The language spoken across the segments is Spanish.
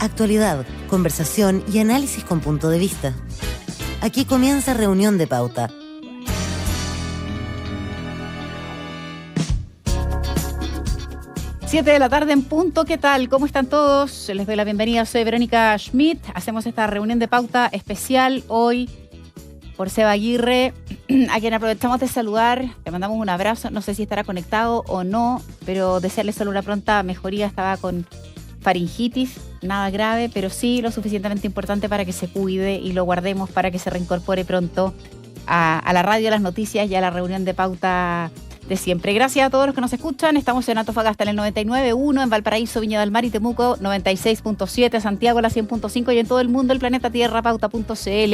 Actualidad, conversación y análisis con punto de vista. Aquí comienza Reunión de Pauta. Siete de la tarde en punto, ¿qué tal? ¿Cómo están todos? Les doy la bienvenida, soy Verónica Schmidt. Hacemos esta reunión de pauta especial hoy por Seba Aguirre, a quien aprovechamos de saludar. Le mandamos un abrazo, no sé si estará conectado o no, pero desearle solo una pronta mejoría. Estaba con faringitis, nada grave, pero sí lo suficientemente importante para que se cuide y lo guardemos para que se reincorpore pronto a la radio, a las noticias y a la reunión de pauta de siempre. Gracias a todos los que nos escuchan. Estamos en Antofagasta en el 99.1, en Valparaíso, Viña del Mar y Temuco 96.7, Santiago la 100.5 y en todo el mundo el planeta Tierra, pauta.cl.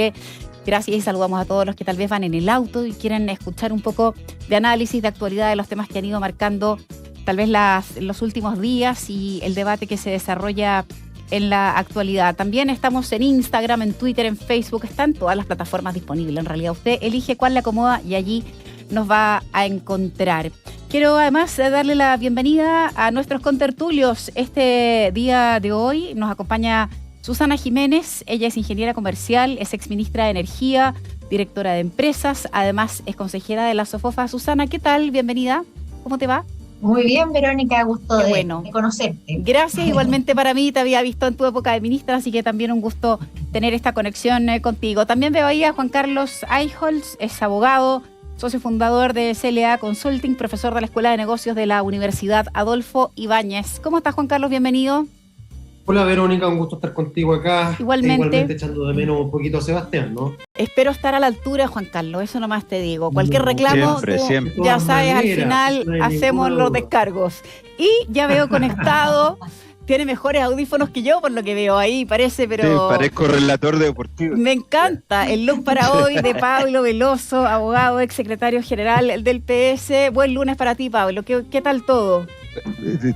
Gracias y saludamos a todos los que tal vez van en el auto y quieren escuchar un poco de análisis, de actualidad de los temas que han ido marcando tal vez los últimos días y el debate que se desarrolla en la actualidad. También estamos en Instagram, en Twitter, en Facebook, están todas las plataformas disponibles. En realidad usted elige cuál le acomoda y allí nos va a encontrar. Quiero además darle la bienvenida a nuestros contertulios. Este día de hoy nos acompaña Susana Jiménez. Ella es ingeniera comercial, es exministra de Energía, directora de empresas, además es consejera de la SOFOFA. Susana, ¿qué tal? Bienvenida. ¿Cómo te va? Muy bien, Verónica, gusto de conocerte. Gracias, igualmente para mí, te había visto en tu época de ministra, así que también un gusto tener esta conexión contigo. También veo ahí a Juan Carlos Eichholz, es abogado, socio fundador de CLA Consulting, profesor de la Escuela de Negocios de la Universidad Adolfo Ibáñez. ¿Cómo estás, Juan Carlos? Bienvenido. Hola, Verónica, un gusto estar contigo acá. Igualmente Echando de menos un poquito a Sebastián, ¿no? Espero estar a la altura, Juan Carlos, eso nomás te digo. Cualquier reclamo, siempre. Ya sabes, al final hacemos los descargos. Y ya veo conectado, tiene mejores audífonos que yo, por lo que veo ahí, parece, pero... Sí, parezco relator deportivo. Me encanta el look para hoy de Pablo Veloso, abogado, exsecretario general del PS. Buen lunes para ti, Pablo. ¿Qué tal todo?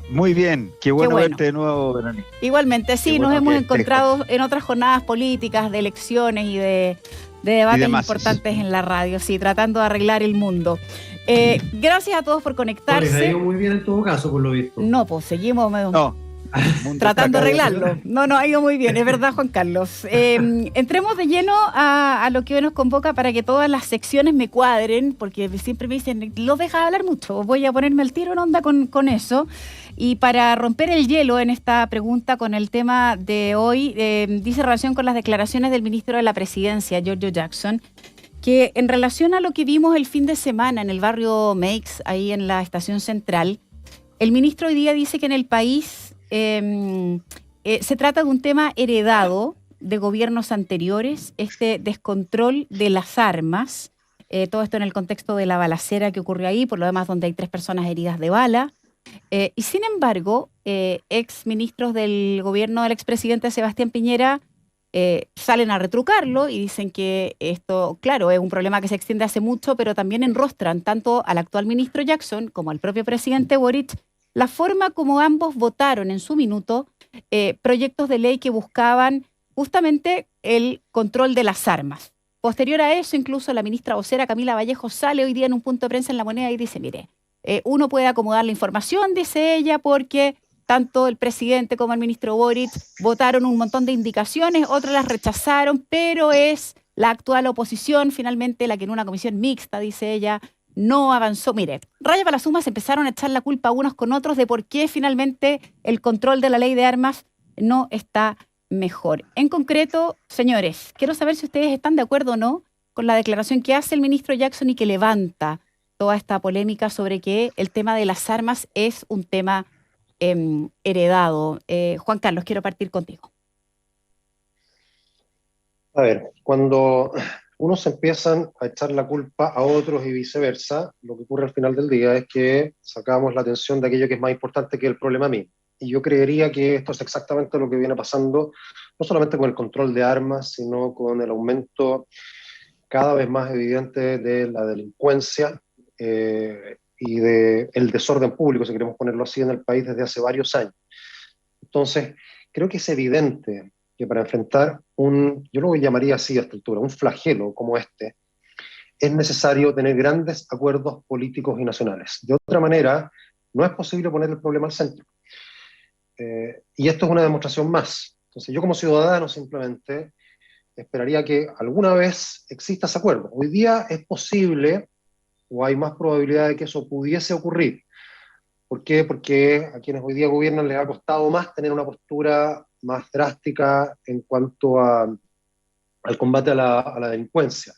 Muy bien, qué bueno verte de nuevo, Verónica. Igualmente, sí, nos hemos encontrado en otras jornadas políticas, de elecciones y de debates importantes en la radio, sí, tratando de arreglar el mundo. Gracias a todos por conectarse. Les ha ido muy bien en todo caso, por lo visto. No, pues seguimos... Tratando de arreglarlo. No, ha ido muy bien, es verdad, Juan Carlos. Entremos de lleno a lo que hoy nos convoca para que todas las secciones me cuadren, porque siempre me dicen, lo dejas hablar mucho, voy a ponerme al tiro en onda con eso. Y para romper el hielo en esta pregunta con el tema de hoy, dice relación con las declaraciones del ministro de la Presidencia, Giorgio Jackson, que en relación a lo que vimos el fin de semana en el barrio Meix, ahí en la estación central, el ministro hoy día dice que en el país se trata de un tema heredado de gobiernos anteriores, este descontrol de las armas, todo esto en el contexto de la balacera que ocurrió ahí, por lo demás donde hay 3 personas heridas de bala, y sin embargo, ex ministros del gobierno del expresidente Sebastián Piñera salen a retrucarlo y dicen que esto, claro, es un problema que se extiende hace mucho, pero también enrostran tanto al actual ministro Jackson como al propio presidente Boric la forma como ambos votaron en su minuto proyectos de ley que buscaban justamente el control de las armas. Posterior a eso, incluso la ministra vocera Camila Vallejo sale hoy día en un punto de prensa en La Moneda y dice, mire, uno puede acomodar la información, dice ella, porque tanto el presidente como el ministro Boric votaron un montón de indicaciones, otras las rechazaron, pero es la actual oposición finalmente la que en una comisión mixta, dice ella, no avanzó. Mire, raya para la suma, se empezaron a echar la culpa unos con otros de por qué finalmente el control de la ley de armas no está mejor. En concreto, señores, quiero saber si ustedes están de acuerdo o no con la declaración que hace el ministro Jackson y que levanta toda esta polémica sobre que el tema de las armas es un tema heredado. Juan Carlos, quiero partir contigo. A ver, cuando unos empiezan a echar la culpa a otros y viceversa, lo que ocurre al final del día es que sacamos la atención de aquello que es más importante que el problema mismo. Y yo creería que esto es exactamente lo que viene pasando, no solamente con el control de armas, sino con el aumento cada vez más evidente de la delincuencia y del desorden público, si queremos ponerlo así, en el país desde hace varios años. Entonces, creo que es evidente que para enfrentar yo lo llamaría así a esta altura, un flagelo como este, es necesario tener grandes acuerdos políticos y nacionales. De otra manera, no es posible poner el problema al centro. Y esto es una demostración más. Entonces yo como ciudadano simplemente esperaría que alguna vez exista ese acuerdo. Hoy día es posible, o hay más probabilidad de que eso pudiese ocurrir. ¿Por qué? Porque a quienes hoy día gobiernan les ha costado más tener una postura más drástica en cuanto al combate a la delincuencia.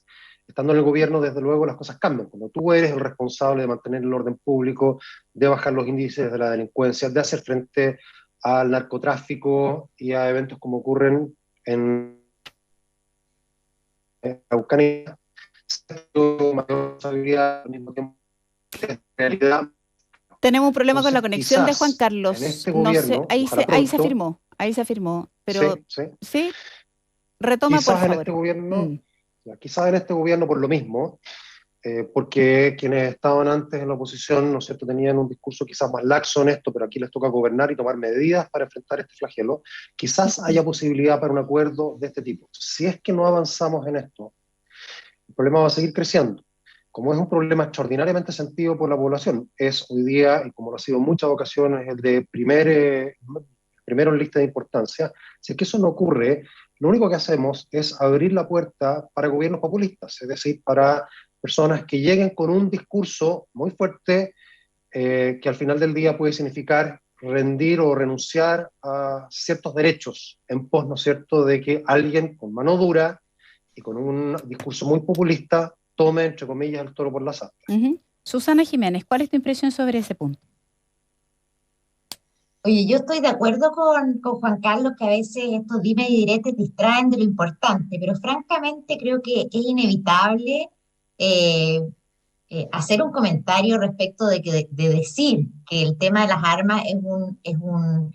Estando en el gobierno, desde luego, las cosas cambian. Cuando tú eres el responsable de mantener el orden público, de bajar los índices de la delincuencia, de hacer frente al narcotráfico y a eventos como ocurren en Araucanía, mayor responsabilidad al mismo tiempo de realidad. Tenemos un problema con la conexión de Juan Carlos. En este gobierno, no sé, ahí se afirmó, pero sí, retoma quizás por favor. En este gobierno, quizás en este gobierno por lo mismo, porque quienes estaban antes en la oposición, ¿no es cierto?, tenían un discurso quizás más laxo en esto, pero aquí les toca gobernar y tomar medidas para enfrentar este flagelo. Quizás haya posibilidad para un acuerdo de este tipo. Si es que no avanzamos en esto, el problema va a seguir creciendo. Como es un problema extraordinariamente sentido por la población, es hoy día, y como lo ha sido en muchas ocasiones, el de primero en lista de importancia. Si es que eso no ocurre, lo único que hacemos es abrir la puerta para gobiernos populistas, es decir, para personas que lleguen con un discurso muy fuerte que al final del día puede significar rendir o renunciar a ciertos derechos en pos, ¿no es cierto?, de que alguien con mano dura y con un discurso muy populista tome, entre comillas, el toro por las astas. Susana Jiménez, ¿cuál es tu impresión sobre ese punto? Oye, yo estoy de acuerdo con Juan Carlos que a veces estos dimes y diretes distraen de lo importante, pero francamente creo que es inevitable hacer un comentario respecto de decir que el tema de las armas es un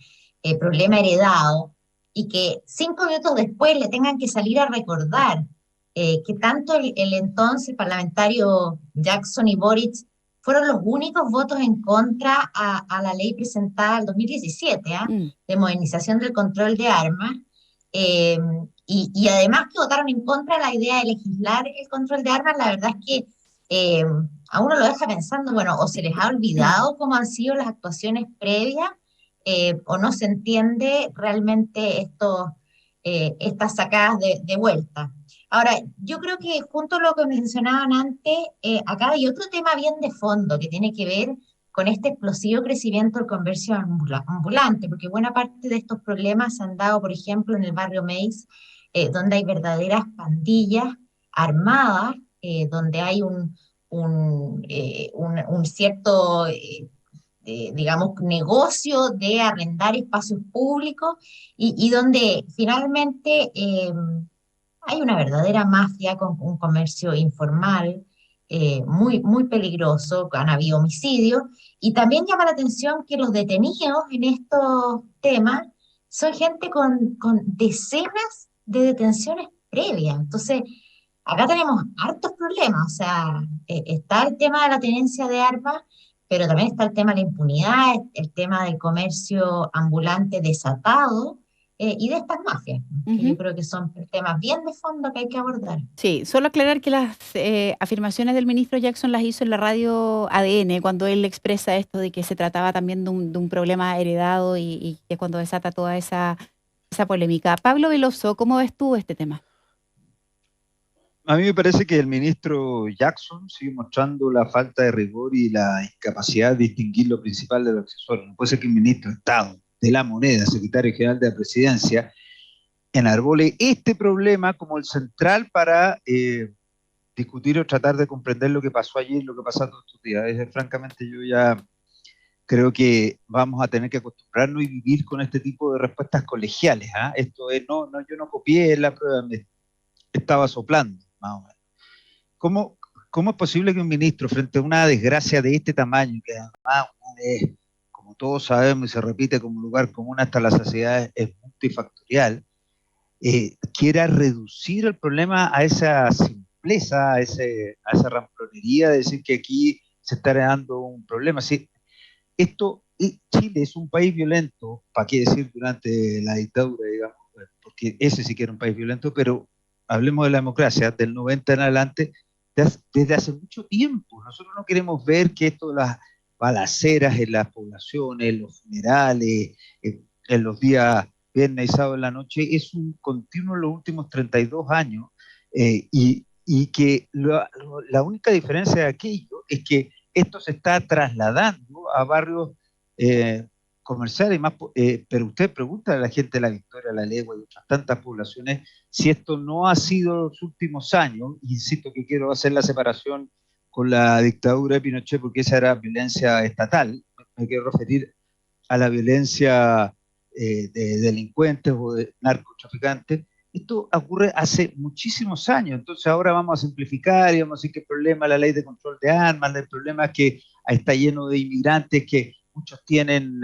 problema heredado y que 5 minutos después le tengan que salir a recordar que tanto el entonces parlamentario Jackson y Boric fueron los únicos votos en contra a la ley presentada en 2017, de modernización del control de armas, y además que votaron en contra de la idea de legislar el control de armas. La verdad es que a uno lo deja pensando, bueno, o se les ha olvidado cómo han sido las actuaciones previas, o no se entiende realmente estas sacadas de vuelta. Ahora, yo creo que junto a lo que mencionaban antes, acá hay otro tema bien de fondo que tiene que ver con este explosivo crecimiento del comercio ambulante, porque buena parte de estos problemas se han dado, por ejemplo, en el barrio Meis, donde hay verdaderas pandillas armadas, donde hay un cierto, digamos, negocio de arrendar espacios públicos y donde finalmente hay una verdadera mafia con un comercio informal muy, muy peligroso, han habido homicidios, y también llama la atención que los detenidos en estos temas son gente con decenas de detenciones previas. Entonces, acá tenemos hartos problemas, o sea, está el tema de la tenencia de armas, pero también está el tema de la impunidad, el tema del comercio ambulante desatado, y de estas mafias, que yo creo que son temas bien de fondo que hay que abordar. Sí, solo aclarar que las afirmaciones del ministro Jackson las hizo en la radio ADN, cuando él expresa esto de que se trataba también de un problema heredado y que es cuando desata toda esa polémica. Pablo Veloso, ¿cómo ves tú este tema? A mí me parece que el ministro Jackson sigue mostrando la falta de rigor y la incapacidad de distinguir lo principal de lo accesorio. No puede ser que el ministro de Estado de la Moneda, secretario general de la Presidencia, enarbole este problema como el central para discutir o tratar de comprender lo que pasó ayer, lo que pasó todos estos días. Francamente, yo ya creo que vamos a tener que acostumbrarnos y vivir con este tipo de respuestas colegiales. Esto es, no, yo no copié la prueba, me estaba soplando, más o menos. ¿Cómo es posible que un ministro, frente a una desgracia de este tamaño, que además es, como todos sabemos y se repite como lugar común hasta la saciedad, es multifactorial, quiera reducir el problema a esa simpleza, a esa ramplonería de decir que aquí se está dando un problema? Sí, Chile es un país violento, ¿para qué decir durante la dictadura, digamos? Porque ese sí que era un país violento, pero hablemos de la democracia, del 90 en adelante, desde hace mucho tiempo. Nosotros no queremos ver que esto de las balaceras en las poblaciones, en los funerales, en los días viernes y sábado en la noche, es un continuo en los últimos 32 años, y que la única diferencia de aquello es que esto se está trasladando a barrios comerciales, pero usted pregunta a la gente de La Victoria, La Legua y otras tantas poblaciones si esto no ha sido los últimos años. Insisto que quiero hacer la separación con la dictadura de Pinochet porque esa era violencia estatal, me quiero referir a la violencia de delincuentes o de narcotraficantes. Esto ocurre hace muchísimos años, entonces ahora vamos a simplificar y vamos a decir que el problema es la ley de control de armas, el problema es que está lleno de inmigrantes que muchos tienen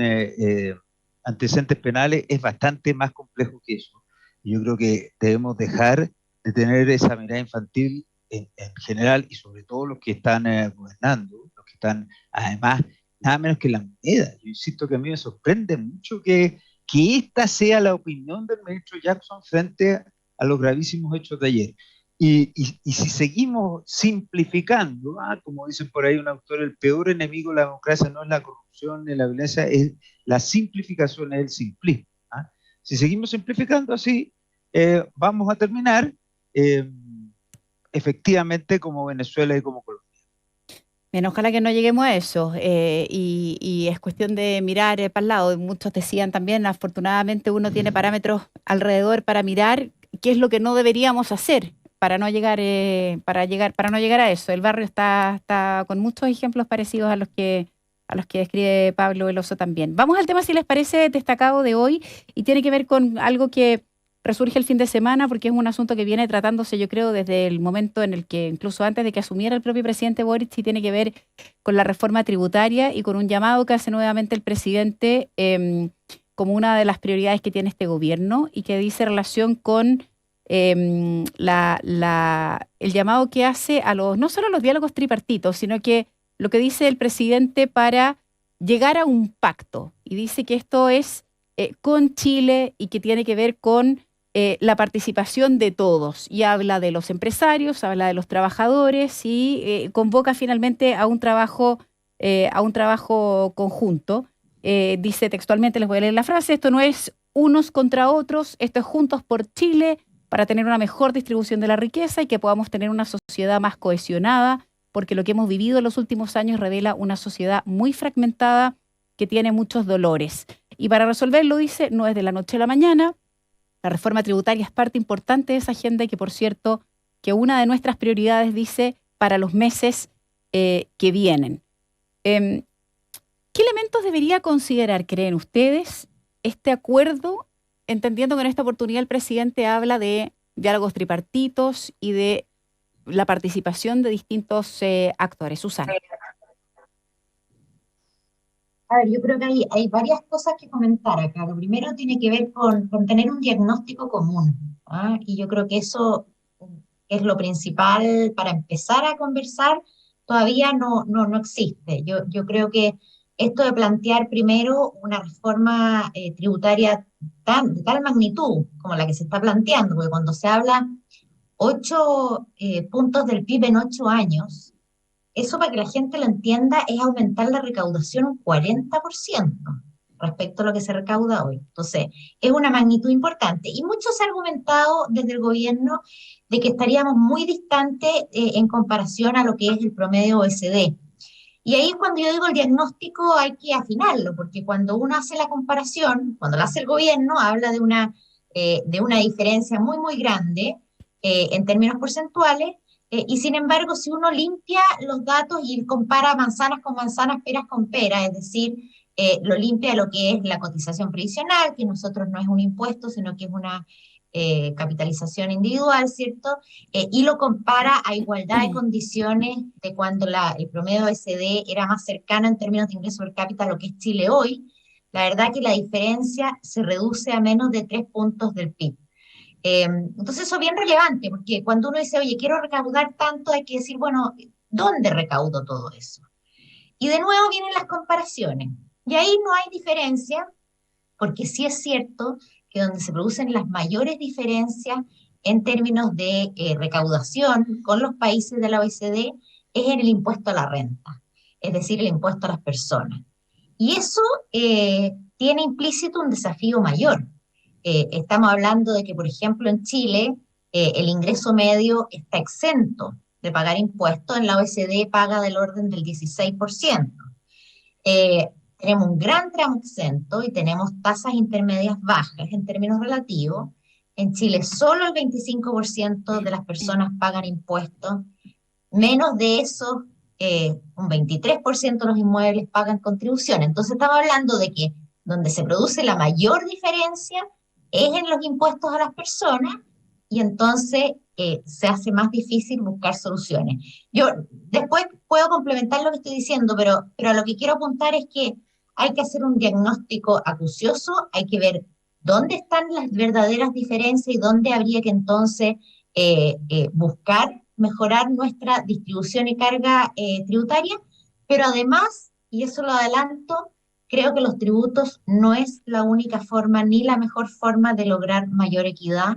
antecedentes penales, es bastante más complejo que eso. Yo creo que debemos dejar de tener esa mirada infantil en general y sobre todo los que están gobernando, los que están además nada menos que la moneda. Yo insisto que a mí me sorprende mucho que esta sea la opinión del ministro Jackson frente a los gravísimos hechos de ayer. Y si seguimos simplificando, como dicen por ahí un autor, el peor enemigo de la democracia no es la corrupción ni la violencia, es la simplificación, es el simplismo. Si seguimos simplificando así, vamos a terminar efectivamente como Venezuela y como Colombia. Bien, ojalá que no lleguemos a eso, y es cuestión de mirar para el lado. Muchos decían también, afortunadamente uno tiene parámetros alrededor para mirar qué es lo que no deberíamos hacer para no llegar a eso. El barrio está con muchos ejemplos parecidos a los que describe Pablo Veloso también. Vamos al tema, si les parece, destacado de hoy, y tiene que ver con algo que resurge el fin de semana, porque es un asunto que viene tratándose, yo creo, desde el momento en el que, incluso antes de que asumiera el propio presidente Boric, y tiene que ver con la reforma tributaria y con un llamado que hace nuevamente el presidente como una de las prioridades que tiene este gobierno, y que dice relación con el llamado que hace a no solo a los diálogos tripartitos, sino que lo que dice el presidente para llegar a un pacto. Y dice que esto es con Chile y que tiene que ver con la participación de todos, y habla de los empresarios, habla de los trabajadores, y convoca finalmente a un trabajo conjunto. Dice textualmente, les voy a leer la frase: esto no es unos contra otros, esto es juntos por Chile, para tener una mejor distribución de la riqueza y que podamos tener una sociedad más cohesionada, porque lo que hemos vivido en los últimos años revela una sociedad muy fragmentada que tiene muchos dolores. Y para resolverlo, dice, no es de la noche a la mañana. La reforma tributaria es parte importante de esa agenda, y que, por cierto, que una de nuestras prioridades, dice, para los meses que vienen. ¿Qué elementos debería considerar, creen ustedes, este acuerdo, entendiendo que en esta oportunidad el presidente habla de diálogos tripartitos y de la participación de distintos actores? Susana. A ver, yo creo que hay varias cosas que comentar acá. Lo primero tiene que ver con tener un diagnóstico común, y yo creo que eso es lo principal para empezar a conversar. Todavía no existe. Yo creo que esto de plantear primero una reforma tributaria de tal magnitud como la que se está planteando, porque cuando se habla 8 puntos del PIB en 8 años, eso, para que la gente lo entienda, es aumentar la recaudación un 40% respecto a lo que se recauda hoy. Entonces, es una magnitud importante. Y mucho se ha argumentado desde el gobierno de que estaríamos muy distantes en comparación a lo que es el promedio OECD. Y ahí, cuando yo digo el diagnóstico, hay que afinarlo, porque cuando uno hace la comparación, cuando lo hace el gobierno, habla de una diferencia muy, muy grande en términos porcentuales. Y sin embargo, si uno limpia los datos y compara manzanas con manzanas, peras con peras, es decir, lo limpia de lo que es la cotización previsional, que nosotros no es un impuesto, sino que es una capitalización individual, ¿cierto? Y lo compara a igualdad de condiciones de cuando el promedio OECD era más cercano en términos de ingreso per cápita a lo que es Chile hoy. La verdad que la diferencia se reduce a menos de 3 puntos del PIB. Entonces eso es bien relevante, porque cuando uno dice, oye, quiero recaudar tanto, hay que decir, bueno, ¿dónde recaudo todo eso? Y de nuevo vienen las comparaciones. Y ahí no hay diferencia, porque sí es cierto que donde se producen las mayores diferencias en términos de recaudación con los países de la OECD es en el impuesto a la renta, es decir, el impuesto a las personas. Y eso tiene implícito un desafío mayor, estamos hablando de que, por ejemplo, en Chile, el ingreso medio está exento de pagar impuestos, en la OECD paga del orden del 16%. Tenemos un gran tramo exento y tenemos tasas intermedias bajas en términos relativos. En Chile solo el 25% de las personas pagan impuestos, menos de eso, un 23% de los inmuebles pagan contribuciones. Entonces estamos hablando de que donde se produce la mayor diferencia es en los impuestos a las personas, y entonces se hace más difícil buscar soluciones. Yo después puedo complementar lo que estoy diciendo, pero a lo que quiero apuntar es que hay que hacer un diagnóstico acucioso, hay que ver dónde están las verdaderas diferencias y dónde habría que entonces buscar mejorar nuestra distribución y carga tributaria, pero además, y eso lo adelanto, creo que los tributos no es la única forma ni la mejor forma de lograr mayor equidad.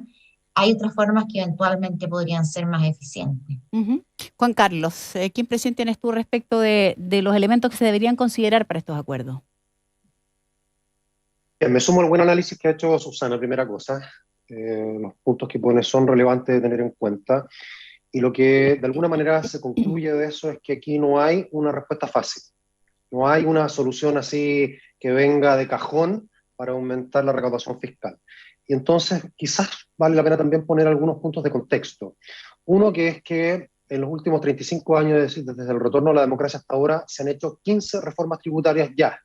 Hay otras formas que eventualmente podrían ser más eficientes. Juan Carlos, ¿qué impresión tienes tú respecto de los elementos que se deberían considerar para estos acuerdos? Me sumo al buen análisis que ha hecho Susana, primera cosa. Los puntos que pone son relevantes de tener en cuenta. Y lo que de alguna manera se concluye de eso es que aquí no hay una respuesta fácil. No hay una solución así que venga de cajón para aumentar la recaudación fiscal. Y entonces quizás vale la pena también poner algunos puntos de contexto. Uno que es que en los últimos 35 años, es decir, desde el retorno a la democracia hasta ahora, se han hecho 15 reformas tributarias ya.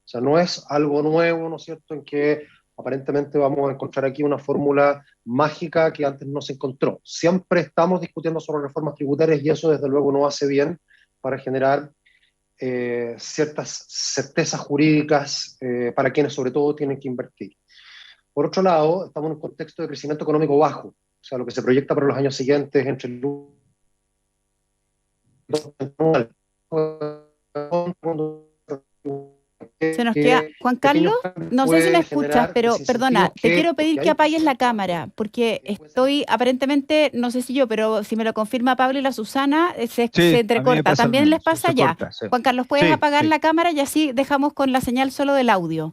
O sea, no es algo nuevo, ¿no es cierto?, en que aparentemente vamos a encontrar aquí una fórmula mágica que antes no se encontró. Siempre estamos discutiendo sobre reformas tributarias y eso desde luego no hace bien para generar ciertas certezas jurídicas para quienes sobre todo tienen que invertir. Por otro lado, estamos en un contexto de crecimiento económico bajo, o sea, lo que se proyecta para los años siguientes entre el Se nos queda, Juan Carlos, no sé si me escuchas, pero perdona, te quiero pedir que apagues la cámara, porque estoy aparentemente, no sé si yo, pero si me lo confirma Pablo y la Susana, se entrecorta. ¿También les pasa ya? Juan Carlos, ¿puedes apagar la cámara y así dejamos con la señal solo del audio?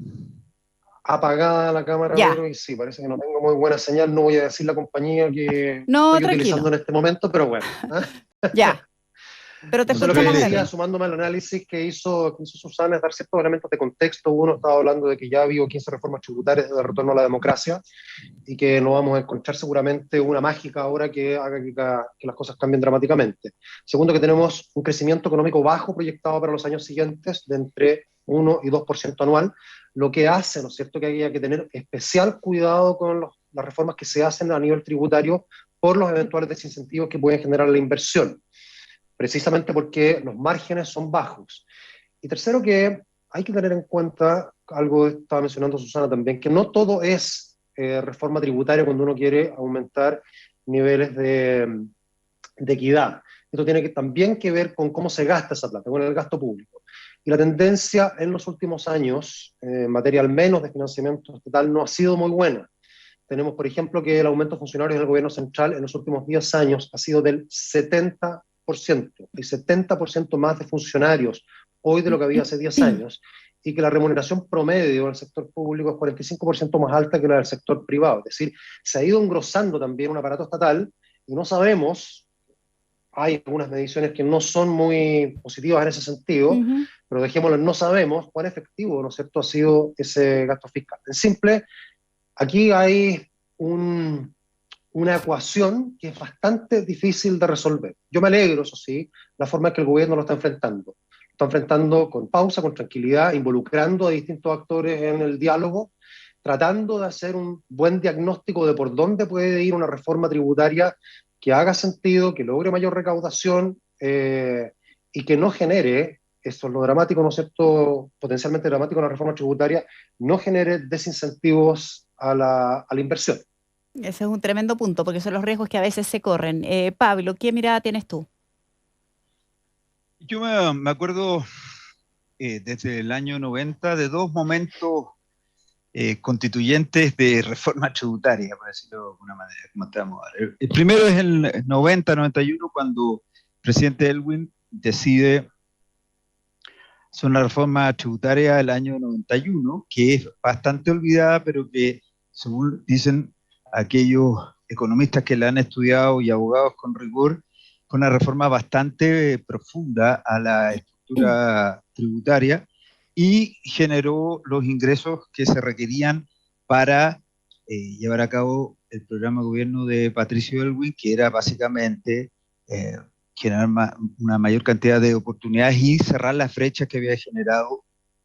Apagada la cámara, y sí, parece que no tengo muy buena señal, no voy a decir la compañía que estoy utilizando en este momento, pero bueno. Ya. Pero te escuchamos. Lo que decía, sumándome al análisis que hizo Susana, es dar ciertos elementos de contexto. Uno estaba hablando de que ya ha habido 15 reformas tributarias desde el retorno a la democracia y que no vamos a encontrar seguramente una mágica ahora que haga que las cosas cambien dramáticamente. Segundo, que tenemos un crecimiento económico bajo proyectado para los años siguientes de entre 1 y 2% anual, lo que hace, ¿no es cierto?, que haya que tener especial cuidado con las reformas que se hacen a nivel tributario por los eventuales desincentivos que pueden generar la inversión, precisamente porque los márgenes son bajos. Y tercero, que hay que tener en cuenta, algo que estaba mencionando Susana también, que no todo es reforma tributaria cuando uno quiere aumentar niveles de equidad. Esto tiene también que ver con cómo se gasta esa plata, con el gasto público. Y la tendencia en los últimos años, en materia al menos de financiamiento estatal, no ha sido muy buena. Tenemos, por ejemplo, que el aumento de funcionarios del gobierno central en los últimos 10 años ha sido del 70%. Hay 70% más de funcionarios hoy de lo que había hace 10 años, y que la remuneración promedio del sector público es 45% más alta que la del sector privado. Es decir, se ha ido engrosando también un aparato estatal y no sabemos, hay algunas mediciones que no son muy positivas en ese sentido, pero dejémoslo, no sabemos cuán efectivo, ¿no es cierto?, ha sido ese gasto fiscal. En simple, aquí hay una ecuación que es bastante difícil de resolver. Yo me alegro, eso sí, la forma en que el gobierno lo está enfrentando. Lo está enfrentando con pausa, con tranquilidad, involucrando a distintos actores en el diálogo, tratando de hacer un buen diagnóstico de por dónde puede ir una reforma tributaria que haga sentido, que logre mayor recaudación y que no genere, esto es lo dramático, ¿no es cierto?, potencialmente dramático en la reforma tributaria, no genere desincentivos a la inversión. Ese es un tremendo punto, porque son los riesgos que a veces se corren. Pablo, ¿qué mirada tienes tú? Yo me acuerdo desde el año 90 de dos momentos constituyentes de reforma tributaria, por decirlo de alguna manera, como estábamos ahora. El primero es el 90-91, cuando el presidente Elwin decide sobre la reforma tributaria del año 91, que es bastante olvidada, pero que según dicen aquellos economistas que la han estudiado y abogados con rigor, fue una reforma bastante profunda a la estructura tributaria y generó los ingresos que se requerían para llevar a cabo el programa de gobierno de Patricio Aylwin, que era básicamente generar una mayor cantidad de oportunidades y cerrar las brechas que había generado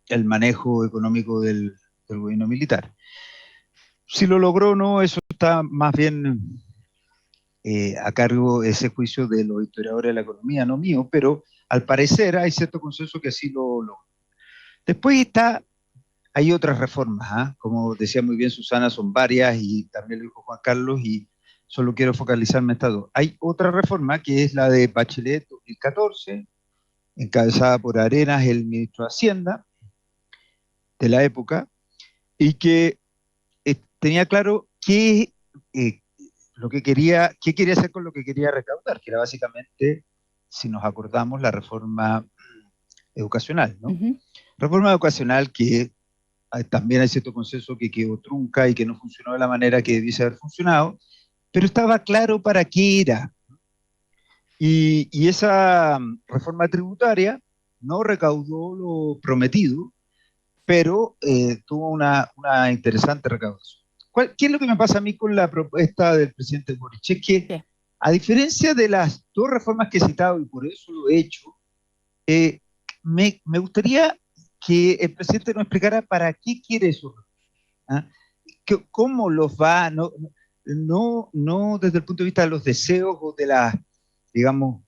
el manejo económico del gobierno militar. Si lo logró o no, eso está más bien a cargo de ese juicio de los historiadores de la economía, no mío, pero al parecer hay cierto consenso que así lo logró. Después hay otras reformas, como decía muy bien Susana, son varias, y también lo dijo Juan Carlos, y solo quiero focalizarme en estas dos. Hay otra reforma que es la de Bachelet 2014, encabezada por Arenas, el ministro de Hacienda de la época, y que tenía claro qué quería hacer con lo que quería recaudar, que era básicamente, si nos acordamos, la reforma educacional, ¿no? Ujú. Reforma educacional que también hay cierto consenso que quedó trunca y que no funcionó de la manera que debiese haber funcionado, pero estaba claro para qué era. Y esa reforma tributaria no recaudó lo prometido, pero tuvo una interesante recaudación. ¿Qué es lo que me pasa a mí con la propuesta del presidente Boric? Es que, Sí. a diferencia de las dos reformas que he citado, y por eso lo he hecho, me gustaría que el presidente nos explicara para qué quiere eso, ¿ah? ¿Cómo los va? No desde el punto de vista de los deseos o de las, digamos,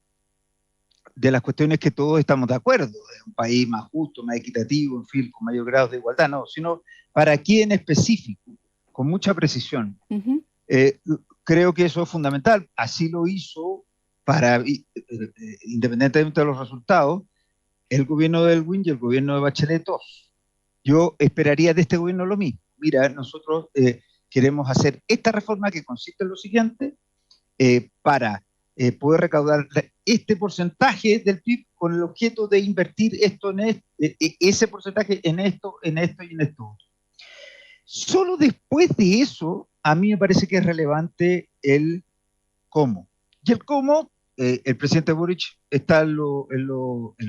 de las cuestiones que todos estamos de acuerdo, de un país más justo, más equitativo, en fin, con mayor grado de igualdad, no, sino para qué en específico, con mucha precisión. Ujú. Creo que eso es fundamental. Así lo hizo independientemente de los resultados, el gobierno de Aylwin y el gobierno de Bachelet 2. Yo esperaría de este gobierno lo mismo. Mira, nosotros queremos hacer esta reforma que consiste en lo siguiente, para poder recaudar este porcentaje del PIB con el objeto de invertir ese porcentaje en esto y en esto. Solo después de eso, a mí me parece que es relevante el cómo. Y el cómo, el presidente Boric está en lo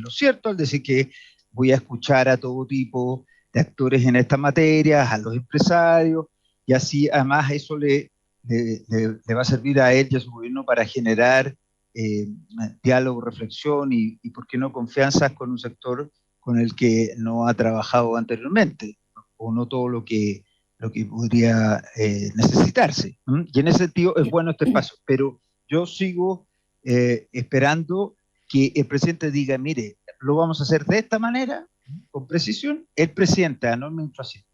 cierto al decir que voy a escuchar a todo tipo de actores en esta materia, a los empresarios, y así además eso le va a servir a él y a su gobierno para generar diálogo, reflexión y, ¿por qué no, confianzas con un sector con el que no ha trabajado anteriormente, o no todo lo que podría necesitarse. Y en ese sentido es bueno este paso, pero yo sigo esperando que el presidente diga, mire, lo vamos a hacer de esta manera, con precisión, el presidente, no el ministro de Hacienda.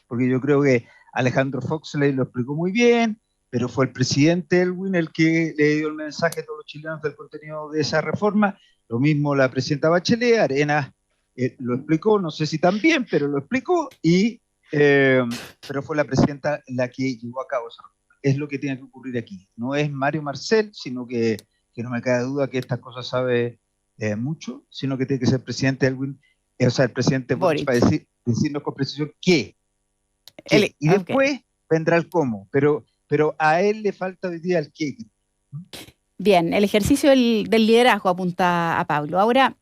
Porque yo creo que Alejandro Foxley lo explicó muy bien, pero fue el presidente Aylwin el que le dio el mensaje a todos los chilenos del contenido de esa reforma. Lo mismo la presidenta Bachelet, Arenas lo explicó, no sé si tan bien, pero lo explicó, pero fue la presidenta la que llevó a cabo esa reforma. Es lo que tiene que ocurrir aquí. No es Mario Marcel, sino que no me cabe duda que estas cosas sabe mucho, sino que tiene que ser el presidente Aylwin, o sea, el presidente Boric, para decirnos con precisión qué. Y después vendrá el cómo, pero a él le falta hoy día el qué. Bien, el ejercicio del liderazgo apunta a Pablo. Ahora,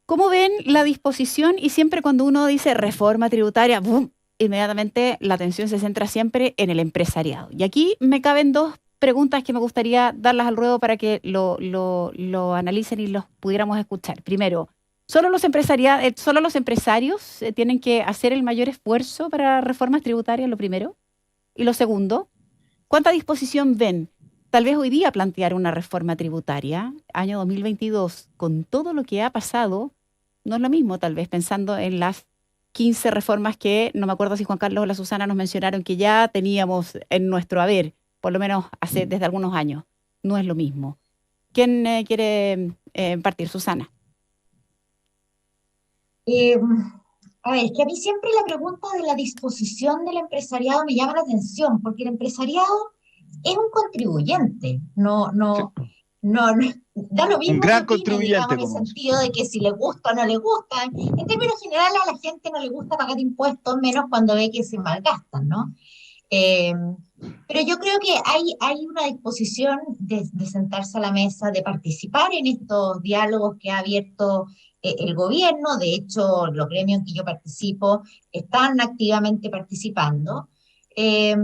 ¿cómo ven la disposición? Y siempre cuando uno dice reforma tributaria, ¡bum!, inmediatamente la atención se centra siempre en el empresariado. Y aquí me caben dos preguntas que me gustaría darlas al ruedo para que lo analicen y los pudiéramos escuchar. Primero, ¿solo los empresarios tienen que hacer el mayor esfuerzo para reformas tributarias, lo primero? Y lo segundo, ¿cuánta disposición ven? Tal vez hoy día plantear una reforma tributaria, año 2022, con todo lo que ha pasado, no es lo mismo, tal vez pensando en las 15 reformas que, no me acuerdo si Juan Carlos o la Susana nos mencionaron que ya teníamos en nuestro haber, por lo menos desde algunos años. No es lo mismo. ¿Quién quiere partir? Susana. A ver, es que a mí siempre la pregunta de la disposición del empresariado me llama la atención, porque el empresariado es un contribuyente, no, da lo mismo un gran que opine, contribuyente, digamos, en el sentido de que si le gusta o no le gusta. En términos generales, a la gente no le gusta pagar impuestos, menos cuando ve que se malgastan, ¿no? Eh, pero yo creo que hay una disposición de sentarse a la mesa, de participar en estos diálogos que ha abierto el gobierno. De hecho, los gremios en que yo participo están activamente participando. Eh,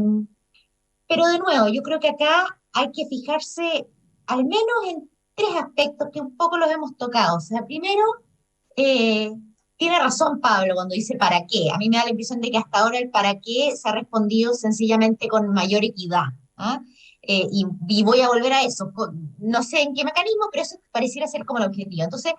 pero de nuevo, yo creo que acá hay que fijarse al menos en tres aspectos que un poco los hemos tocado. O sea, primero, eh, tiene razón Pablo cuando dice para qué. A mí me da la impresión de que hasta ahora el para qué se ha respondido sencillamente con mayor equidad. ¿Ah? Y voy a volver a eso. No sé en qué mecanismo, pero eso pareciera ser como el objetivo. Entonces,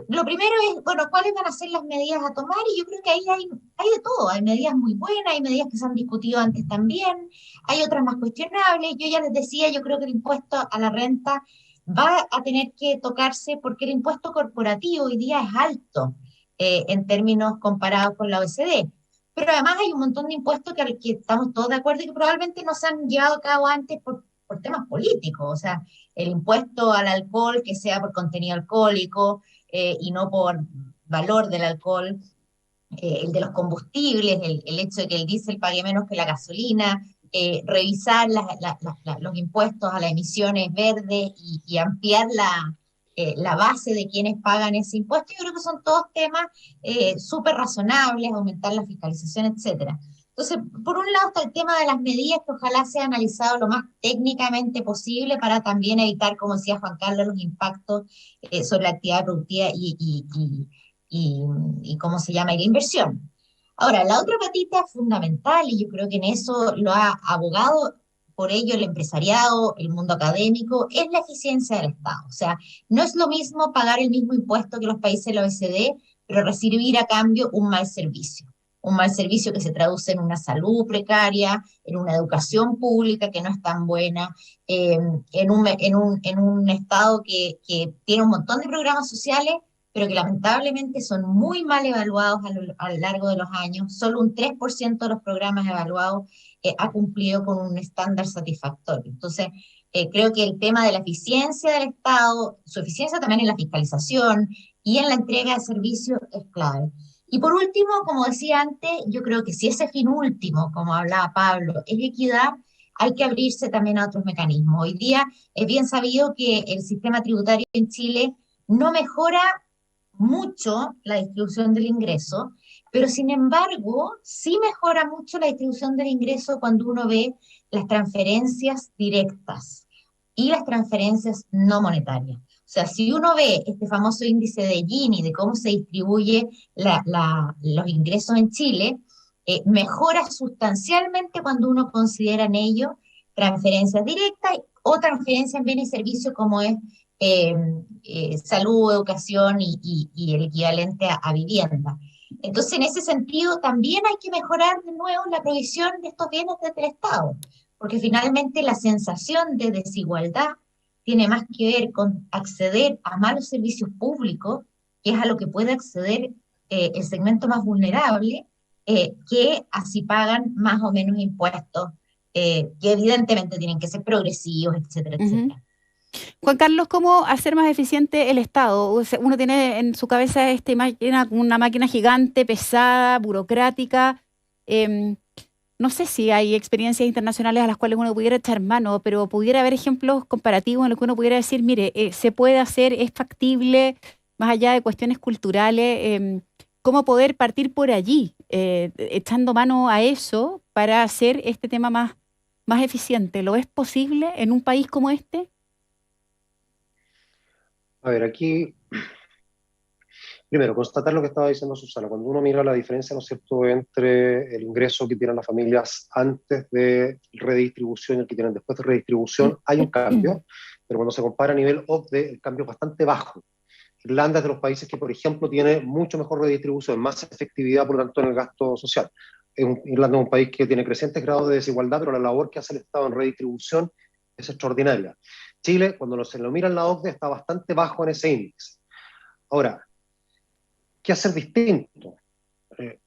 lo primero es, bueno, ¿cuáles van a ser las medidas a tomar? Y yo creo que ahí hay de todo. Hay medidas muy buenas, hay medidas que se han discutido antes también, hay otras más cuestionables. Yo ya les decía, yo creo que el impuesto a la renta va a tener que tocarse porque el impuesto corporativo hoy día es alto en términos comparados con la OECD. Pero además hay un montón de impuestos que estamos todos de acuerdo y que probablemente no se han llevado a cabo antes por temas políticos. O sea, el impuesto al alcohol que sea por contenido alcohólico, y no por valor del alcohol, el de los combustibles, el hecho de que el diésel pague menos que la gasolina, revisar los impuestos a las emisiones verdes y ampliar la base de quienes pagan ese impuesto. Yo creo que son todos temas súper razonables, aumentar la fiscalización, etcétera. Entonces, por un lado está el tema de las medidas que ojalá sea analizado lo más técnicamente posible para también evitar, como decía Juan Carlos, los impactos sobre la actividad productiva y, y cómo se llama, y la inversión. Ahora, la otra patita fundamental, y yo creo que en eso lo ha abogado por ello el empresariado, el mundo académico, es la eficiencia del Estado. O sea, no es lo mismo pagar el mismo impuesto que los países de la OECD, pero recibir a cambio un mal servicio. Un mal servicio que se traduce en una salud precaria, en una educación pública que no es tan buena, en un Estado que tiene un montón de programas sociales, pero que lamentablemente son muy mal evaluados a lo largo de los años. Solo un 3% de los programas evaluados ha cumplido con un estándar satisfactorio. Entonces, creo que el tema de la eficiencia del Estado, su eficiencia también en la fiscalización y en la entrega de servicios es clave. Y por último, como decía antes, yo creo que si ese fin último, como hablaba Pablo, es equidad, hay que abrirse también a otros mecanismos. Hoy día es bien sabido que el sistema tributario en Chile no mejora mucho la distribución del ingreso, pero sin embargo sí mejora mucho la distribución del ingreso cuando uno ve las transferencias directas y las transferencias no monetarias. O sea, si uno ve este famoso índice de Gini, de cómo se distribuye los ingresos en Chile, mejora sustancialmente cuando uno considera en ello transferencias directas o transferencias en bienes y servicios como es eh, salud, educación y el equivalente a vivienda. Entonces, en ese sentido, también hay que mejorar de nuevo la provisión de estos bienes desde el Estado, porque finalmente la sensación de desigualdad tiene más que ver con acceder a malos servicios públicos, que es a lo que puede acceder el segmento más vulnerable, que así pagan más o menos impuestos, que evidentemente tienen que ser progresivos, etcétera, Ujú. etcétera. Juan Carlos, ¿cómo hacer más eficiente el Estado? O sea, uno tiene en su cabeza una máquina gigante, pesada, burocrática. em, no sé si hay experiencias internacionales a las cuales uno pudiera echar mano, pero pudiera haber ejemplos comparativos en los que uno pudiera decir, mire, se puede hacer, es factible, más allá de cuestiones culturales, cómo poder partir por allí, echando mano a eso para hacer este tema más eficiente. ¿Lo es posible en un país como este? A ver, aquí, primero, constatar lo que estaba diciendo Susana. Cuando uno mira la diferencia, ¿no es cierto?, entre el ingreso que tienen las familias antes de redistribución y el que tienen después de redistribución, hay un cambio, pero cuando se compara a nivel OCDE, el cambio es bastante bajo. Irlanda es de los países que, por ejemplo, tiene mucho mejor redistribución, más efectividad, por lo tanto, en el gasto social. Irlanda es un país que tiene crecientes grados de desigualdad, pero la labor que hace el Estado en redistribución es extraordinaria. Chile, cuando se lo mira en la OCDE, está bastante bajo en ese índice. Ahora, ¿qué hacer distinto? Eh,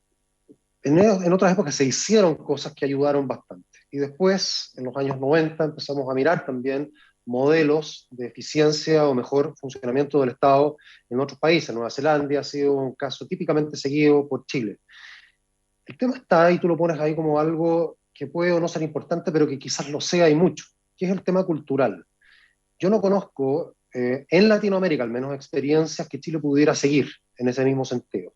en otras épocas se hicieron cosas que ayudaron bastante. Y después, en los años 90, empezamos a mirar también modelos de eficiencia o mejor funcionamiento del Estado en otros países. Nueva Zelanda ha sido un caso típicamente seguido por Chile. El tema está, y tú lo pones ahí como algo que puede o no ser importante, pero que quizás lo sea y mucho, que es el tema cultural. Yo no conozco en Latinoamérica, al menos, experiencias que Chile pudiera seguir en ese mismo sentido.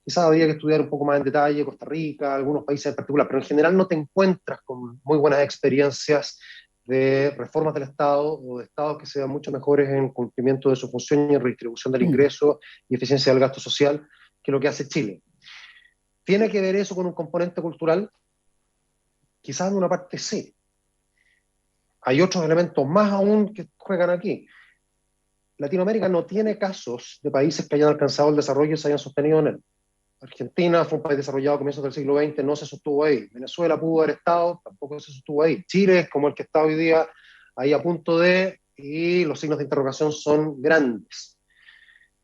Quizás habría que estudiar un poco más en detalle Costa Rica, algunos países en particular, pero en general no te encuentras con muy buenas experiencias de reformas del Estado o de Estados que sean mucho mejores en cumplimiento de su función y en redistribución del ingreso y eficiencia del gasto social que lo que hace Chile. ¿Tiene que ver eso con un componente cultural? Quizás en una parte sí. Hay otros elementos más aún que juegan aquí. Latinoamérica no tiene casos de países que hayan alcanzado el desarrollo y se hayan sostenido en él. Argentina fue un país desarrollado a comienzos del siglo XX, no se sostuvo ahí. Venezuela pudo haber estado, tampoco se sostuvo ahí. Chile es como el que está hoy día ahí a punto de, y los signos de interrogación son grandes.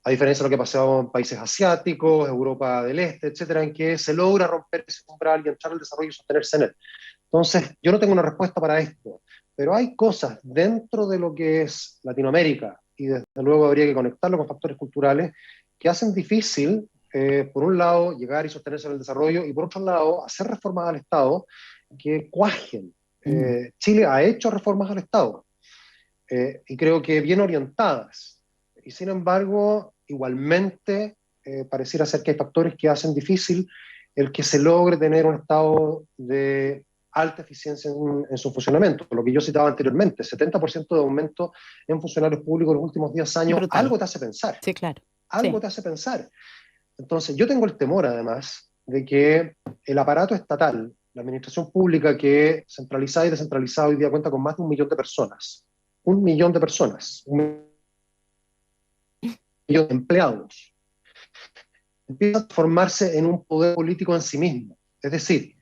A diferencia de lo que pasaba en países asiáticos, Europa del Este, etcétera, en que se logra romper ese umbral y entrar al desarrollo y sostenerse en él. Entonces, yo no tengo una respuesta para esto, pero hay cosas dentro de lo que es Latinoamérica, y desde luego habría que conectarlo con factores culturales, que hacen difícil, por un lado, llegar y sostenerse en el desarrollo, y por otro lado, hacer reformas al Estado que cuajen. Chile ha hecho reformas al Estado, y creo que bien orientadas, y sin embargo, igualmente, pareciera ser que hay factores que hacen difícil el que se logre tener un Estado de alta eficiencia en su funcionamiento. Lo que yo citaba anteriormente, 70% de aumento en funcionarios públicos en los últimos 10 años, brutal. algo te hace pensar. Sí, claro. Algo Sí. te hace pensar. Entonces, yo tengo el temor, además, de que el aparato estatal, la administración pública que centralizada y descentralizada hoy día cuenta con más de 1 millón de personas. 1 millón de personas. 1 millón de empleados. Empieza a formarse en un poder político en sí mismo. Es decir,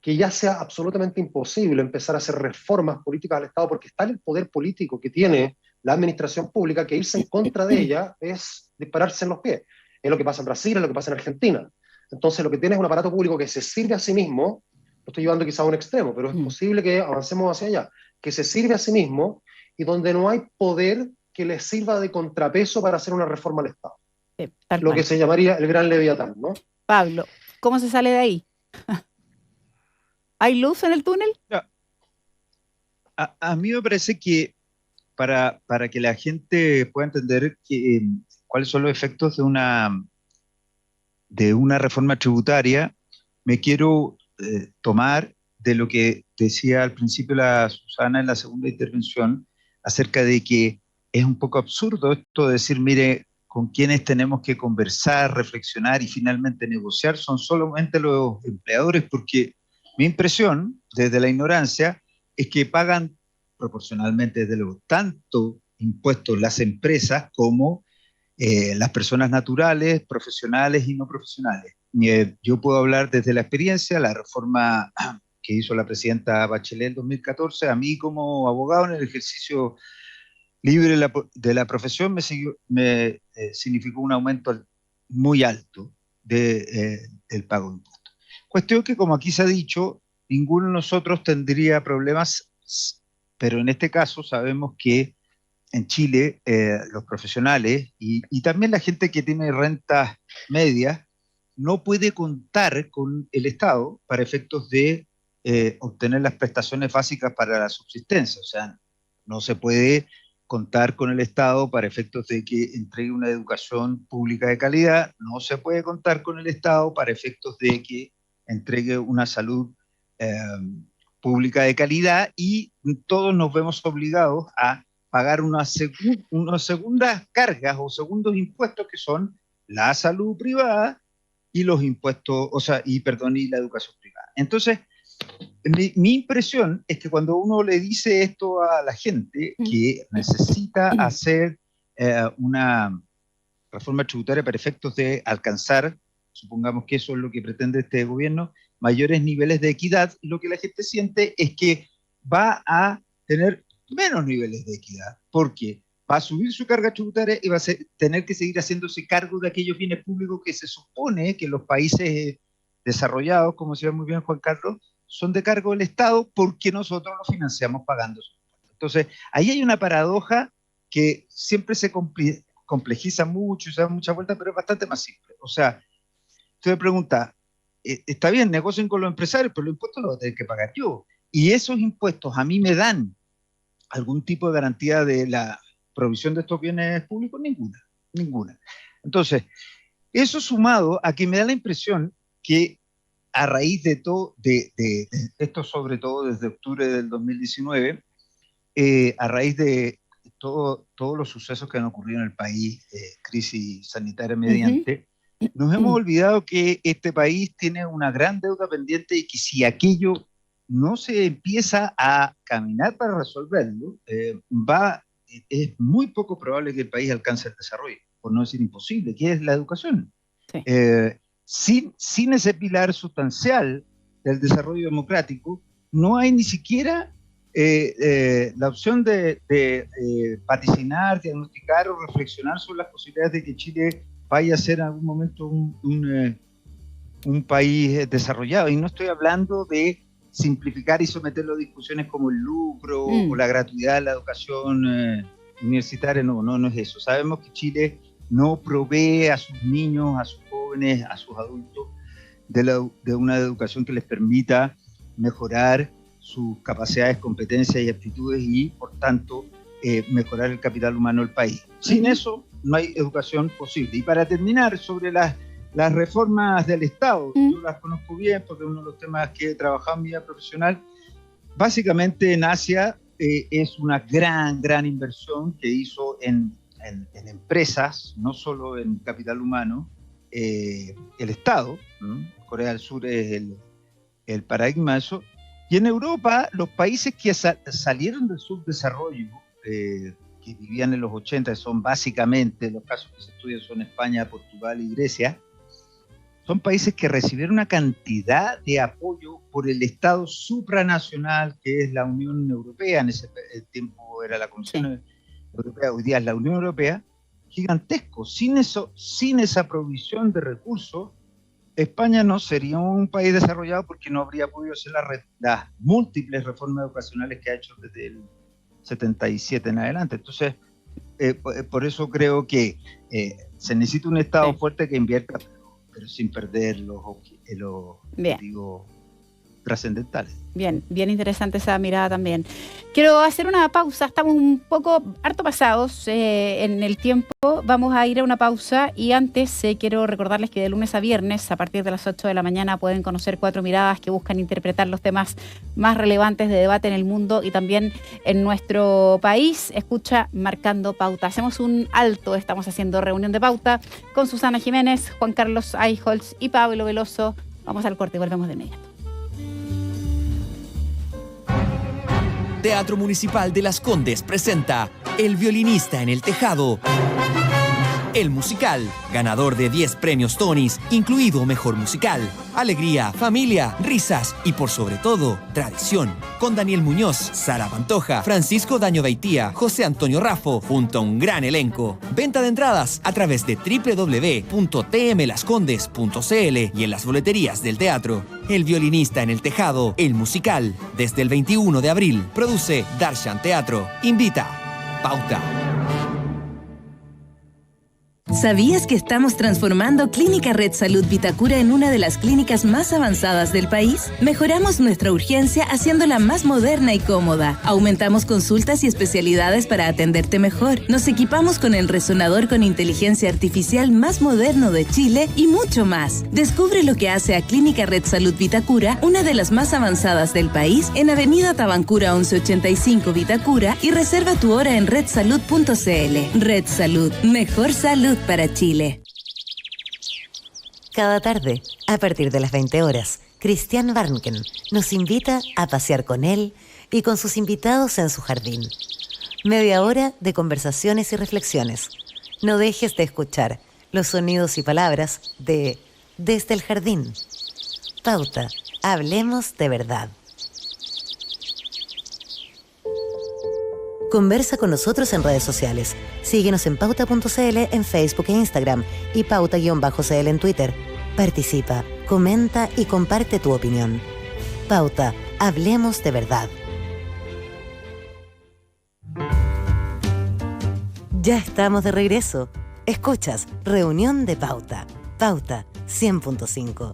que ya sea absolutamente imposible empezar a hacer reformas políticas al Estado porque está el poder político que tiene la administración pública, que irse en contra de ella es dispararse en los pies. Es lo que pasa en Brasil, es lo que pasa en Argentina. Entonces, lo que tiene es un aparato público que se sirve a sí mismo, lo estoy llevando quizá a un extremo, pero es posible que avancemos hacia allá, que se sirve a sí mismo y donde no hay poder que le sirva de contrapeso para hacer una reforma al Estado. Lo que se llamaría el gran Leviatán, ¿no? Pablo, ¿cómo se sale de ahí? ¿Hay luz en el túnel? A mí me parece que para que la gente pueda entender cuáles son los efectos de una reforma tributaria, me quiero tomar de lo que decía al principio la Susana en la segunda intervención, acerca de que es un poco absurdo esto de decir, mire, con quienes tenemos que conversar, reflexionar y finalmente negociar son solamente los empleadores, porque mi impresión, desde la ignorancia, es que pagan proporcionalmente, desde luego, tanto impuestos las empresas como las personas naturales, profesionales y no profesionales. Yo puedo hablar desde la experiencia, la reforma que hizo la presidenta Bachelet en 2014, a mí como abogado en el ejercicio libre de la profesión me significó un aumento muy alto del pago de impuestos. Cuestión que, como aquí se ha dicho, ninguno de nosotros tendría problemas, pero en este caso sabemos que en Chile los profesionales y también la gente que tiene rentas medias no puede contar con el Estado para efectos de obtener las prestaciones básicas para la subsistencia. O sea, no se puede contar con el Estado para efectos de que entregue una educación pública de calidad, no se puede contar con el Estado para efectos de que entregue una salud pública de calidad, y todos nos vemos obligados a pagar unas segundas cargas o segundos impuestos que son la salud privada y los impuestos, y la educación privada. Entonces, mi impresión es que cuando uno le dice esto a la gente que necesita hacer una reforma tributaria para efectos de alcanzar, supongamos que eso es lo que pretende este gobierno, mayores niveles de equidad, lo que la gente siente es que va a tener menos niveles de equidad, porque va a subir su carga tributaria y va a tener que seguir haciéndose cargo de aquellos bienes públicos que se supone que los países desarrollados, como decía muy bien Juan Carlos, son de cargo del Estado porque nosotros los financiamos pagando sus impuestos. Entonces, ahí hay una paradoja que siempre se complejiza mucho y se da mucha vuelta, pero es bastante más simple. O sea, usted me pregunta, está bien, negocien con los empresarios, pero los impuestos los voy a tener que pagar yo. Y esos impuestos a mí me dan algún tipo de garantía de la provisión de estos bienes públicos, ninguna. Entonces, eso sumado a que me da la impresión que a raíz de todo, de esto sobre todo desde octubre del 2019, a raíz de todos los sucesos que han ocurrido en el país, crisis sanitaria mediante, nos hemos olvidado que este país tiene una gran deuda pendiente y que si aquello no se empieza a caminar para resolverlo, es muy poco probable que el país alcance el desarrollo, por no decir imposible, que es la educación. Sí. Sin ese pilar sustancial del desarrollo democrático, no hay ni siquiera la opción de vaticinar, diagnosticar o reflexionar sobre las posibilidades de que Chile vaya a ser en algún momento un país desarrollado. Y no estoy hablando de simplificar y someterlo a discusiones como el lucro o la gratuidad de la educación universitaria. No es eso. Sabemos que Chile no provee a sus niños, a sus jóvenes, a sus adultos de una educación que les permita mejorar sus capacidades, competencias y aptitudes y, por tanto, mejorar el capital humano del país. Sin eso no hay educación posible. Y para terminar, sobre las reformas del Estado, yo las conozco bien porque es uno de los temas que he trabajado en mi vida profesional. Básicamente en Asia es una gran inversión que hizo en empresas, no solo en capital humano, el Estado. Corea del Sur es el paradigma de eso. Y en Europa, los países que salieron del subdesarrollo, que vivían en los 80, son básicamente, los casos que se estudian son España, Portugal y Grecia, son países que recibieron una cantidad de apoyo por el Estado supranacional, que es la Unión Europea. En ese tiempo era la Comisión Europea, hoy día es la Unión Europea, gigantesco. Sin esa provisión de recursos, España no sería un país desarrollado porque no habría podido hacer las múltiples reformas educacionales que ha hecho desde el 77 en adelante. Entonces, por eso creo que se necesita un Estado fuerte que invierta, pero sin perder los objetivos trascendentales. Bien interesante esa mirada también. Quiero hacer una pausa, estamos un poco harto pasados en el tiempo, vamos a ir a una pausa y antes quiero recordarles que de lunes a viernes a partir de las 8 de la mañana pueden conocer 4 miradas que buscan interpretar los temas más relevantes de debate en el mundo y también en nuestro país. Escucha Marcando Pauta. Hacemos un alto, estamos haciendo reunión de pauta con Susana Jiménez, Juan Carlos Eichholz y Pablo Veloso. Vamos al corte y volvemos de inmediato. Teatro Municipal de Las Condes presenta El violinista en el tejado. El musical, ganador de 10 premios Tonys, incluido Mejor Musical. Alegría, familia, risas y por sobre todo, tradición. Con Daniel Muñoz, Sara Pantoja, Francisco Daño Beitía, José Antonio Raffo, junto a un gran elenco. Venta de entradas a través de www.tmlascondes.cl y en las boleterías del teatro. El violinista en el tejado, el musical, desde el 21 de abril. Produce Darshan Teatro. Invita. Pauta. ¿Sabías que estamos transformando Clínica Red Salud Vitacura en una de las clínicas más avanzadas del país? Mejoramos nuestra urgencia haciéndola más moderna y cómoda. Aumentamos consultas y especialidades para atenderte mejor. Nos equipamos con el resonador con inteligencia artificial más moderno de Chile y mucho más. Descubre lo que hace a Clínica Red Salud Vitacura una de las más avanzadas del país en Avenida Tabancura 1185 Vitacura y reserva tu hora en redsalud.cl. Red Salud. Mejor salud para Chile. Cada tarde, a partir de las 20 horas, Christian Barnken nos invita a pasear con él y con sus invitados en su jardín. Media hora de conversaciones y reflexiones. No dejes de escuchar los sonidos y palabras de Desde el Jardín. Pauta, hablemos de verdad. Conversa con nosotros en redes sociales. Síguenos en pauta.cl en Facebook e Instagram y pauta_cl en Twitter. Participa, comenta y comparte tu opinión. Pauta, hablemos de verdad. Ya estamos de regreso. Escuchas Reunión de Pauta. Pauta 100.5.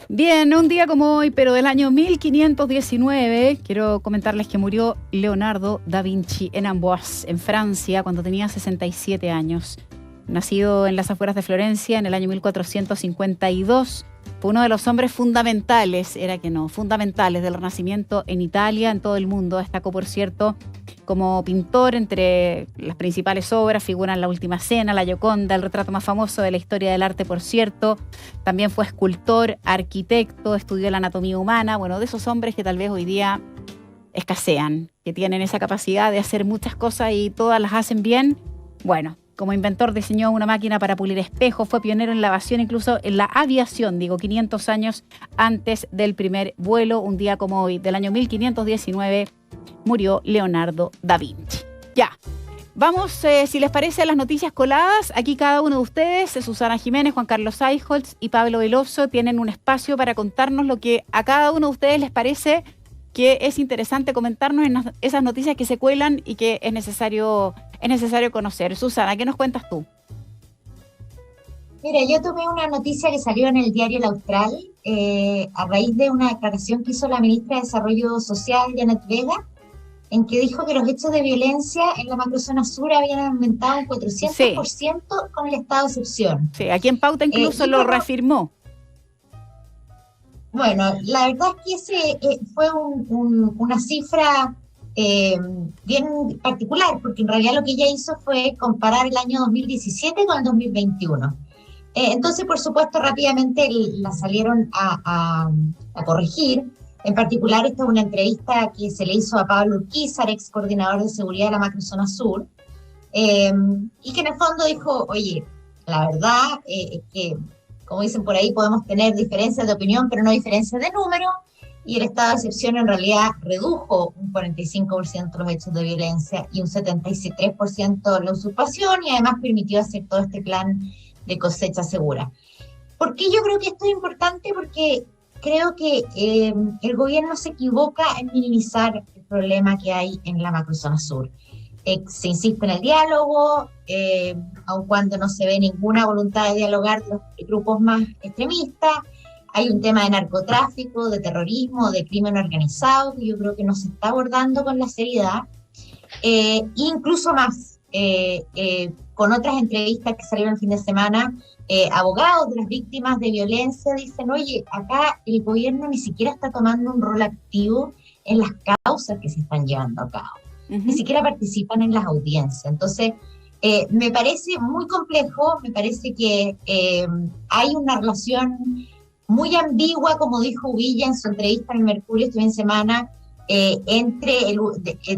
Bien, un día como hoy, pero del año 1519, quiero comentarles que murió Leonardo da Vinci en Amboise, en Francia, cuando tenía 67 años. Nacido en las afueras de Florencia en el año 1452, fue uno de los hombres fundamentales del Renacimiento en Italia, en todo el mundo. Destacó, por cierto, como pintor. Entre las principales obras figuran La Última Cena, La Gioconda, el retrato más famoso de la historia del arte, por cierto. También fue escultor, arquitecto, estudió la anatomía humana. Bueno, de esos hombres que tal vez hoy día escasean, que tienen esa capacidad de hacer muchas cosas y todas las hacen bien. Bueno, como inventor diseñó una máquina para pulir espejos, fue pionero en la aviación, incluso en la aviación, 500 años antes del primer vuelo. Un día como hoy, del año 1519, murió Leonardo da Vinci. Ya, vamos, si les parece, a las noticias coladas. Aquí cada uno de ustedes, Susana Jiménez, Juan Carlos Eichholz y Pablo Veloso, tienen un espacio para contarnos lo que a cada uno de ustedes les parece que es interesante comentarnos en esas noticias que se cuelan y que es necesario conocer. Susana, ¿qué nos cuentas tú? Mira, yo tomé una noticia que salió en el diario El Austral a raíz de una declaración que hizo la ministra de Desarrollo Social, Janet Vega, en que dijo que los hechos de violencia en la macrozona sur habían aumentado un 400% con el estado de excepción. Sí, aquí en Pauta incluso lo reafirmó. Bueno, la verdad es que ese fue una cifra bien particular, porque en realidad lo que ella hizo fue comparar el año 2017 con el 2021. Entonces, por supuesto, rápidamente la salieron a corregir. En particular, esta es una entrevista que se le hizo a Pablo Urquizar, ex coordinador de seguridad de la macrozona sur, y que en el fondo dijo, oye, la verdad es que, como dicen por ahí, podemos tener diferencias de opinión, pero no diferencias de número, y el estado de excepción en realidad redujo un 45% los hechos de violencia y un 73% la usurpación, y además permitió hacer todo este plan de cosecha segura. ¿Por qué yo creo que esto es importante? Porque creo que el gobierno se equivoca en minimizar el problema que hay en la macrozona sur. Se insiste en el diálogo, aun cuando no se ve ninguna voluntad de dialogar de los grupos más extremistas. Hay un tema de narcotráfico, de terrorismo, de crimen organizado, que yo creo que no se está abordando con la seriedad. Incluso más, con otras entrevistas que salieron el fin de semana, abogados de las víctimas de violencia dicen, oye, acá el gobierno ni siquiera está tomando un rol activo en las causas que se están llevando a cabo. Ni siquiera participan en las audiencias. Entonces, me parece muy complejo, me parece que hay una relación muy ambigua, como dijo Villa en su entrevista en el Mercurio este fin de semana,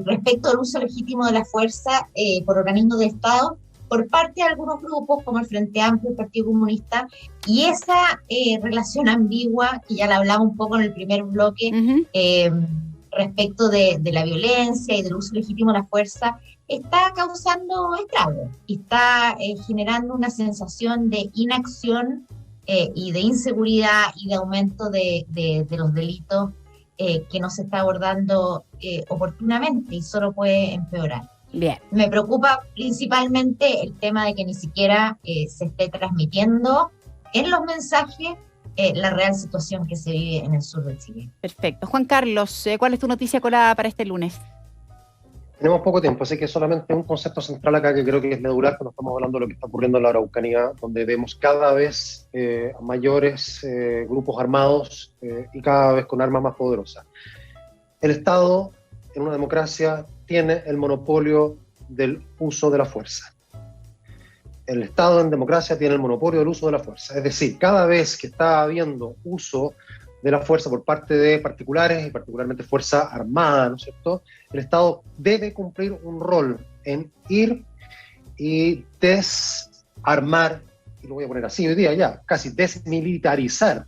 respecto al uso legítimo de la fuerza por organismos de Estado, por parte de algunos grupos como el Frente Amplio, el Partido Comunista, y esa relación ambigua, que ya la hablamos un poco en el primer bloque, respecto de la violencia y del uso legítimo de la fuerza, está causando estragos y está generando una sensación de inacción y de inseguridad y de aumento de los delitos que no se está abordando oportunamente y solo puede empeorar. Bien. Me preocupa principalmente el tema de que ni siquiera se esté transmitiendo en los mensajes la real situación que se vive en el sur de Chile. Perfecto. Juan Carlos, ¿cuál es tu noticia colada para este lunes? Tenemos poco tiempo, así que solamente un concepto central acá que creo que es medular cuando estamos hablando de lo que está ocurriendo en la Araucanía, donde vemos cada vez mayores grupos armados y cada vez con armas más poderosas. El Estado, en una democracia, tiene el monopolio del uso de la fuerza. El Estado en democracia tiene el monopolio del uso de la fuerza. Es decir, cada vez que está habiendo uso de la fuerza por parte de particulares y particularmente fuerza armada, ¿no es cierto?, el Estado debe cumplir un rol en ir y desarmar, y lo voy a poner así hoy día ya, casi desmilitarizar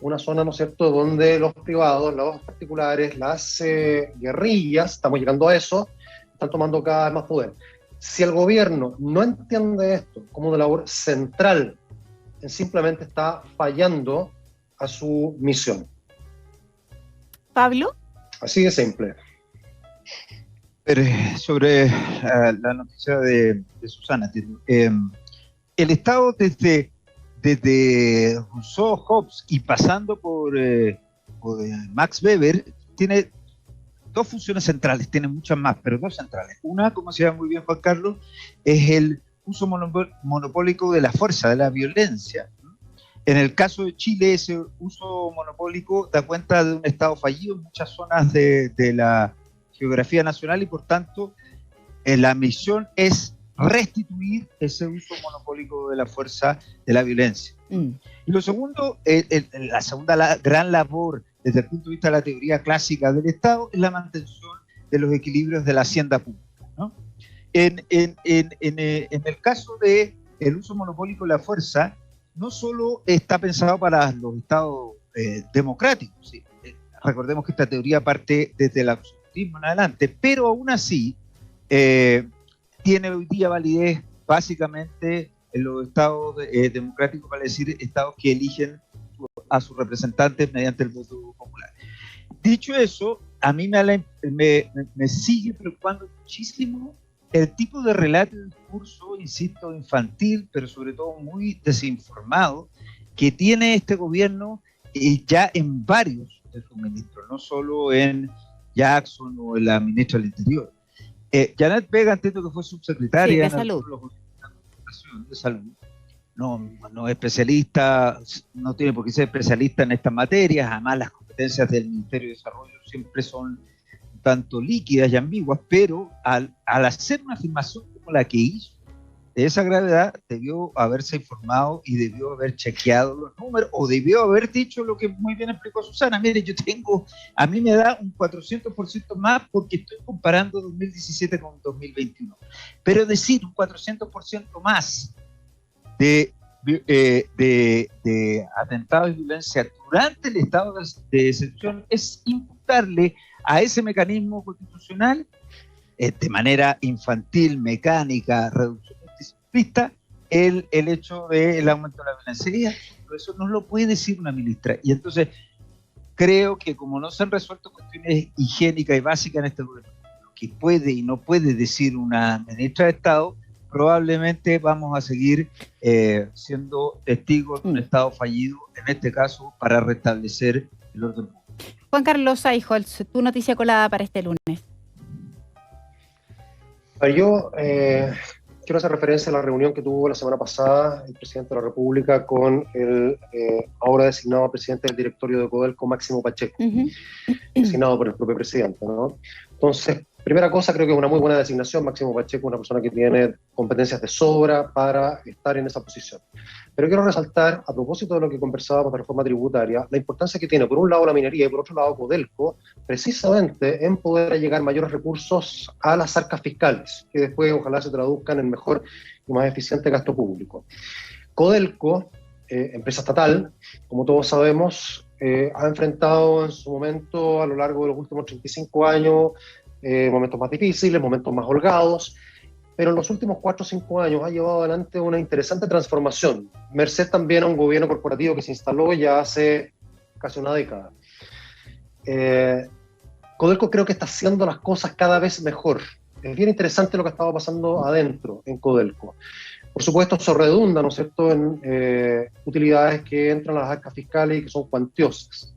una zona, ¿no es cierto?, donde los privados, los particulares, las guerrillas, estamos llegando a eso, están tomando cada vez más poder. Si el gobierno no entiende esto como una labor central, simplemente está fallando a su misión. Pablo. Así de simple. Pero, sobre la noticia de Susana, el Estado desde desde Rousseau, Hobbes y pasando por Max Weber, tiene dos funciones centrales, tiene muchas más, pero dos centrales. Una, como decía muy bien Juan Carlos, es el uso monopólico de la fuerza, de la violencia. En el caso de Chile, ese uso monopólico da cuenta de un Estado fallido en muchas zonas de la geografía nacional y, por tanto, la misión es restituir ese uso monopólico de la fuerza, de la violencia. Y lo segundo, la segunda gran labor desde el punto de vista de la teoría clásica del Estado es la mantención de los equilibrios de la hacienda pública, ¿no? En el caso del uso monopólico de la fuerza, no solo está pensado para los estados democráticos, ¿sí? Recordemos que esta teoría parte desde el absolutismo en adelante, pero aún así tiene hoy día validez básicamente en los estados democráticos, vale decir, estados que eligen a sus representantes mediante el voto popular. Dicho eso, a mí me sigue preocupando muchísimo el tipo de relato y discurso, insisto, infantil, pero sobre todo muy desinformado, que tiene este gobierno ya en varios de sus ministros, no solo en Jackson o en la ministra del Interior. Janet Vega, entiendo que fue subsecretaria de Salud. De Salud. No es especialista, no tiene por qué ser especialista en estas materias, además las competencias del Ministerio de Desarrollo siempre son un tanto líquidas y ambiguas, pero al hacer una afirmación como la que hizo, de esa gravedad, debió haberse informado y debió haber chequeado los números, o debió haber dicho lo que muy bien explicó Susana. Mire, a mí me da un 400% más porque estoy comparando 2017 con 2021. Pero decir un 400% más de atentados y violencia durante el estado de excepción es imputarle a ese mecanismo constitucional de manera infantil, mecánica, reduccionista y simplista el hecho del aumento de la violencia. Pero eso no lo puede decir una ministra. Y entonces creo que como no se han resuelto cuestiones higiénicas y básicas en este gobierno, lo que puede y no puede decir una ministra de Estado, probablemente vamos a seguir siendo testigos de un Estado fallido, en este caso, para restablecer el orden público. Juan Carlos Eichholz, tu noticia colada para este lunes. Yo quiero hacer referencia a la reunión que tuvo la semana pasada el presidente de la República con el ahora designado presidente del directorio de Codelco, Máximo Pacheco, designado por el propio presidente, ¿no? Entonces, primera cosa, creo que es una muy buena designación. Máximo Pacheco es una persona que tiene competencias de sobra para estar en esa posición. Pero quiero resaltar, a propósito de lo que conversábamos de reforma tributaria, la importancia que tiene, por un lado, la minería y por otro lado, Codelco, precisamente en poder llegar mayores recursos a las arcas fiscales, que después ojalá se traduzcan en mejor y más eficiente gasto público. Codelco, empresa estatal, como todos sabemos, ha enfrentado en su momento, a lo largo de los últimos 35 años, momentos más difíciles, momentos más holgados, pero en los últimos 4 o 5 años ha llevado adelante una interesante transformación, merced también a un gobierno corporativo que se instaló ya hace casi una década. Codelco creo que está haciendo las cosas cada vez mejor. Es bien interesante lo que estaba pasando adentro en Codelco. Por supuesto, eso redunda, ¿no es cierto?, en utilidades que entran a las arcas fiscales y que son cuantiosas.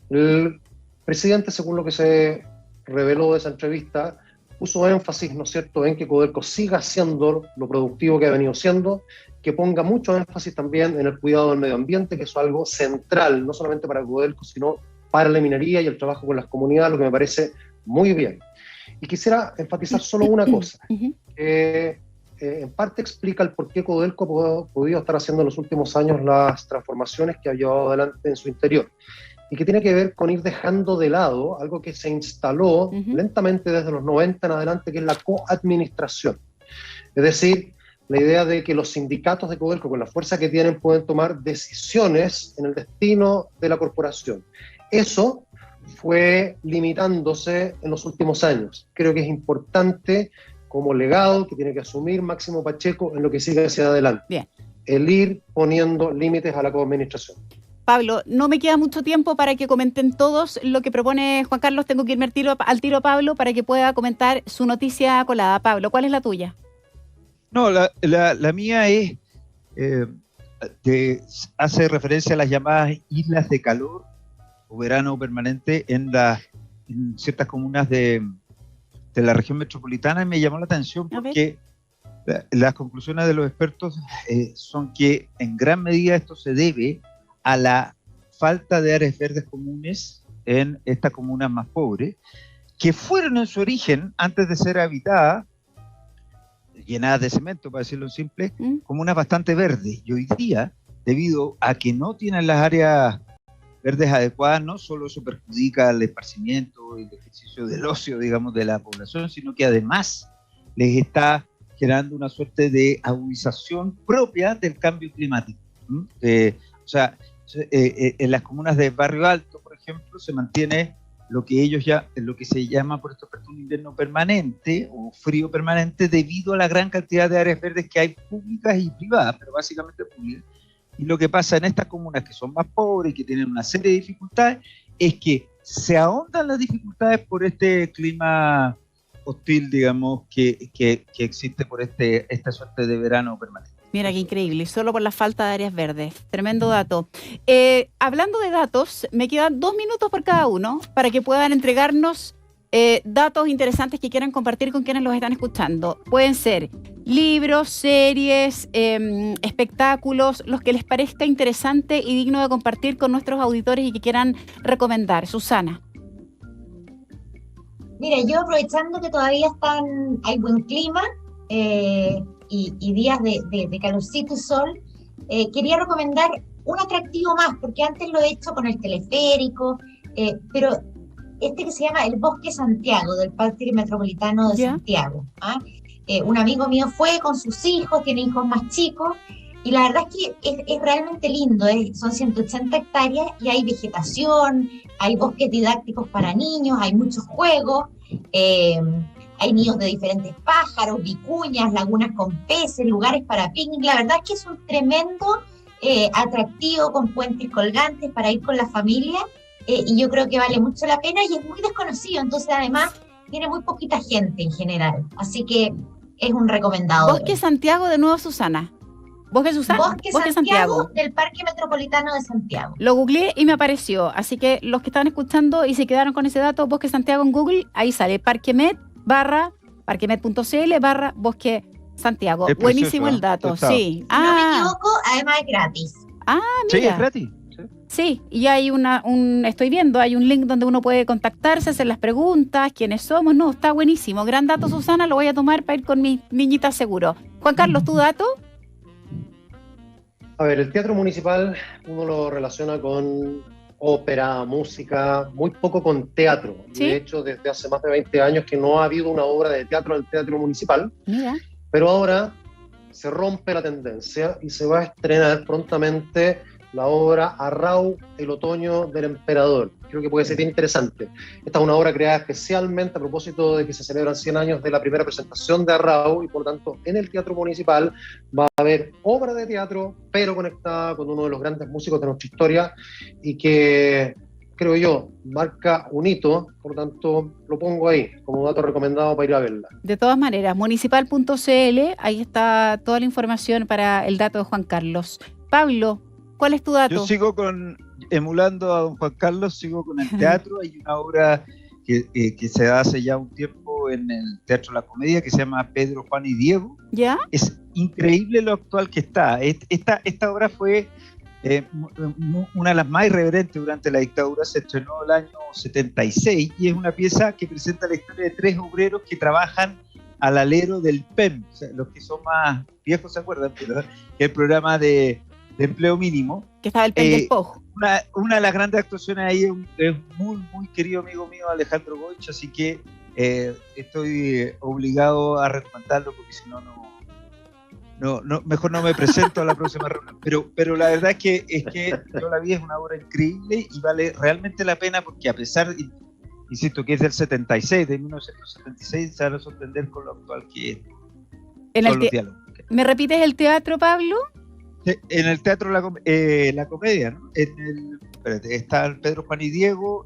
El presidente, según lo que se reveló de esa entrevista, puso énfasis, ¿no es cierto?, en que Codelco siga siendo lo productivo que ha venido siendo, que ponga mucho énfasis también en el cuidado del medio ambiente, que eso es algo central, no solamente para Codelco, sino para la minería y el trabajo con las comunidades, lo que me parece muy bien. Y quisiera enfatizar solo una cosa, que en parte explica el por qué Codelco ha podido estar haciendo en los últimos años las transformaciones que ha llevado adelante en su interior, y que tiene que ver con ir dejando de lado algo que se instaló lentamente desde los 90 en adelante, que es la coadministración. Es decir, la idea de que los sindicatos de Codelco, con la fuerza que tienen, pueden tomar decisiones en el destino de la corporación. Eso fue limitándose en los últimos años. Creo que es importante como legado que tiene que asumir Máximo Pacheco en lo que sigue hacia adelante. Bien. El ir poniendo límites a la coadministración. Pablo, no me queda mucho tiempo para que comenten todos lo que propone Juan Carlos. Tengo que irme al tiro a Pablo para que pueda comentar su noticia colada. Pablo, ¿cuál es la tuya? No, la mía es hace referencia a las llamadas islas de calor o verano permanente en ciertas comunas de la región metropolitana, y me llamó la atención porque las conclusiones de los expertos son que en gran medida esto se debe a la falta de áreas verdes comunes en estas comunas más pobres, que fueron en su origen, antes de ser habitadas, llenadas de cemento, para decirlo simple, comunas bastante verdes. Y hoy día, debido a que no tienen las áreas verdes adecuadas, no solo eso perjudica el esparcimiento y el ejercicio del ocio, digamos, de la población, sino que además les está generando una suerte de agudización propia del cambio climático. En las comunas de Barrio Alto, por ejemplo, se mantiene lo que se llama por estos un invierno permanente o frío permanente, debido a la gran cantidad de áreas verdes que hay públicas y privadas, pero básicamente públicas. Y lo que pasa en estas comunas que son más pobres y que tienen una serie de dificultades es que se ahondan las dificultades por este clima hostil, digamos, que existe por esta suerte de verano permanente. Mira qué increíble, solo por la falta de áreas verdes. Tremendo dato. Hablando de datos, me quedan 2 minutos por cada uno para que puedan entregarnos datos interesantes que quieran compartir con quienes los están escuchando. Pueden ser libros, series, espectáculos, los que les parezca interesante y digno de compartir con nuestros auditores y que quieran recomendar. Susana. Mira, yo aprovechando que todavía hay buen clima y días de calorcito y sol, quería recomendar un atractivo más, porque antes lo he hecho con el teleférico, pero que se llama el Bosque Santiago, del Parque Metropolitano de Santiago. Un amigo mío fue con sus hijos, tiene hijos más chicos, y la verdad es que es realmente lindo, son 180 hectáreas y hay vegetación, hay bosques didácticos para niños, hay muchos juegos, hay nidos de diferentes pájaros, vicuñas, lagunas con peces, lugares para picnic. La verdad es que es un tremendo atractivo, con puentes colgantes para ir con la familia, y yo creo que vale mucho la pena y es muy desconocido, entonces además tiene muy poquita gente en general, así que es un recomendado. Bosque Santiago, de nuevo, Susana. Bosque Santiago del Parque Metropolitano de Santiago. Lo googleé y me apareció, así que los que estaban escuchando y se quedaron con ese dato, Bosque Santiago en Google, ahí sale parquemed.cl Bosque Santiago. Buenísimo el dato, sí. Si no me equivoco, además es gratis. Mira. Sí, es gratis. Sí, y hay estoy viendo, hay un link donde uno puede contactarse, hacer las preguntas, quiénes somos. No, está buenísimo. Gran dato, Susana, lo voy a tomar para ir con mis niñitas seguro. Juan Carlos, ¿tu dato? A ver, el teatro municipal uno lo relaciona con ópera, música, muy poco con teatro. ¿Sí? De hecho, desde hace más de 20 años que no ha habido una obra de teatro en el teatro municipal. Mira. Pero ahora se rompe la tendencia y se va a estrenar prontamente la obra Arrau, el otoño del emperador. Creo que puede ser bien interesante. Esta es una obra creada especialmente a propósito de que se celebran 100 años de la primera presentación de Arrau, y por lo tanto en el Teatro Municipal va a haber obra de teatro, pero conectada con uno de los grandes músicos de nuestra historia y que, creo yo, marca un hito. Por lo tanto lo pongo ahí como dato recomendado para ir a verla. De todas maneras, municipal.cl, ahí está toda la información para el dato de Juan Carlos. Pablo, ¿cuál es tu dato? Yo sigo emulando a don Juan Carlos, sigo con el teatro. Hay una obra que se da hace ya un tiempo en el Teatro La Comedia que se llama Pedro, Juan y Diego. ¿Ya? Es increíble lo actual que está. Esta obra fue una de las más irreverentes durante la dictadura, se estrenó el año 76 y es una pieza que presenta la historia de 3 obreros que trabajan al alero del PEM. O sea, los que son más viejos se acuerdan, pero el programa de empleo mínimo. Que estaba el PEM del POJ. Una de las grandes actuaciones ahí es un muy, muy querido amigo mío, Alejandro Goich, así que estoy obligado a recomendarlo porque si no, mejor no me presento a la próxima reunión. Pero la verdad es que yo la vi, es una obra increíble y vale realmente la pena porque a pesar, insisto, que es del 76, de 1976, se va a sorprender con lo actual que es. Con los diálogos. ¿Me repites el teatro, Pablo? En el Teatro La Comedia, ¿no? Está el Pedro, Juan y Diego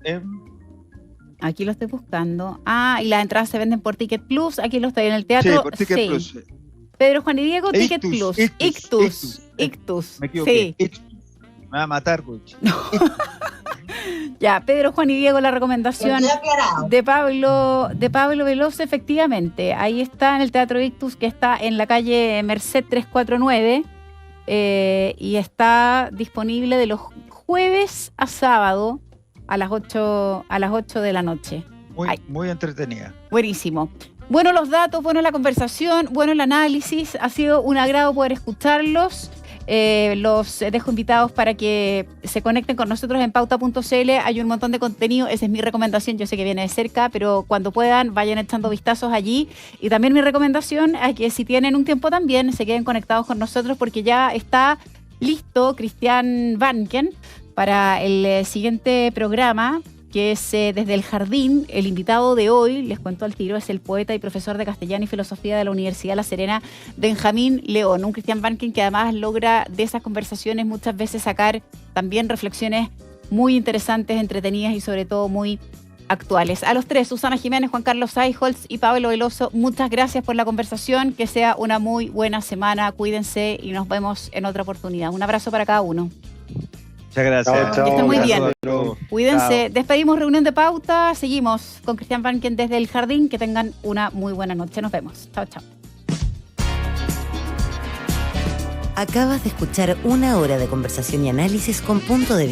Aquí lo estoy buscando. Y las entradas se venden por Ticket Plus. Aquí lo estoy en el teatro. Sí, por Ticket Plus. Pedro, Juan y Diego, Ticket Plus. Ictus. Me equivoqué. Sí. Ictus. Me va a matar, Goich. Ya, Pedro, Juan y Diego, la recomendación Quedó aclarado. de Pablo Veloso, efectivamente. Ahí está en el Teatro Ictus, que está en la calle Merced 349, y está disponible de los jueves a sábado a las 8 de la noche. Muy entretenida. Buenísimo. Bueno los datos, bueno la conversación, bueno el análisis. Ha sido un agrado poder escucharlos. Los dejo invitados para que se conecten con nosotros en pauta.cl. Hay un montón de contenido, esa es mi recomendación. Yo sé que viene de cerca, pero cuando puedan vayan echando vistazos allí. Y también mi recomendación es que si tienen un tiempo también se queden conectados con nosotros, porque ya está listo Christian Vanken para el siguiente programa, que es Desde el Jardín. El invitado de hoy, les cuento al tiro, es el poeta y profesor de castellano y filosofía de la Universidad La Serena, Benjamín León. Un Christian Vanken que además logra de esas conversaciones muchas veces sacar también reflexiones muy interesantes, entretenidas y sobre todo muy actuales. A los tres, Susana Jiménez, Juan Carlos Eichholz y Pablo Veloso, muchas gracias por la conversación. Que sea una muy buena semana. Cuídense y nos vemos en otra oportunidad. Un abrazo para cada uno. Muchas gracias. Que estén muy bien. Cuídense. Chao. Despedimos reunión de pauta. Seguimos con Christian Vanken desde el jardín. Que tengan una muy buena noche. Nos vemos. Chao, chao. Acabas de escuchar una hora de conversación y análisis con punto de vista.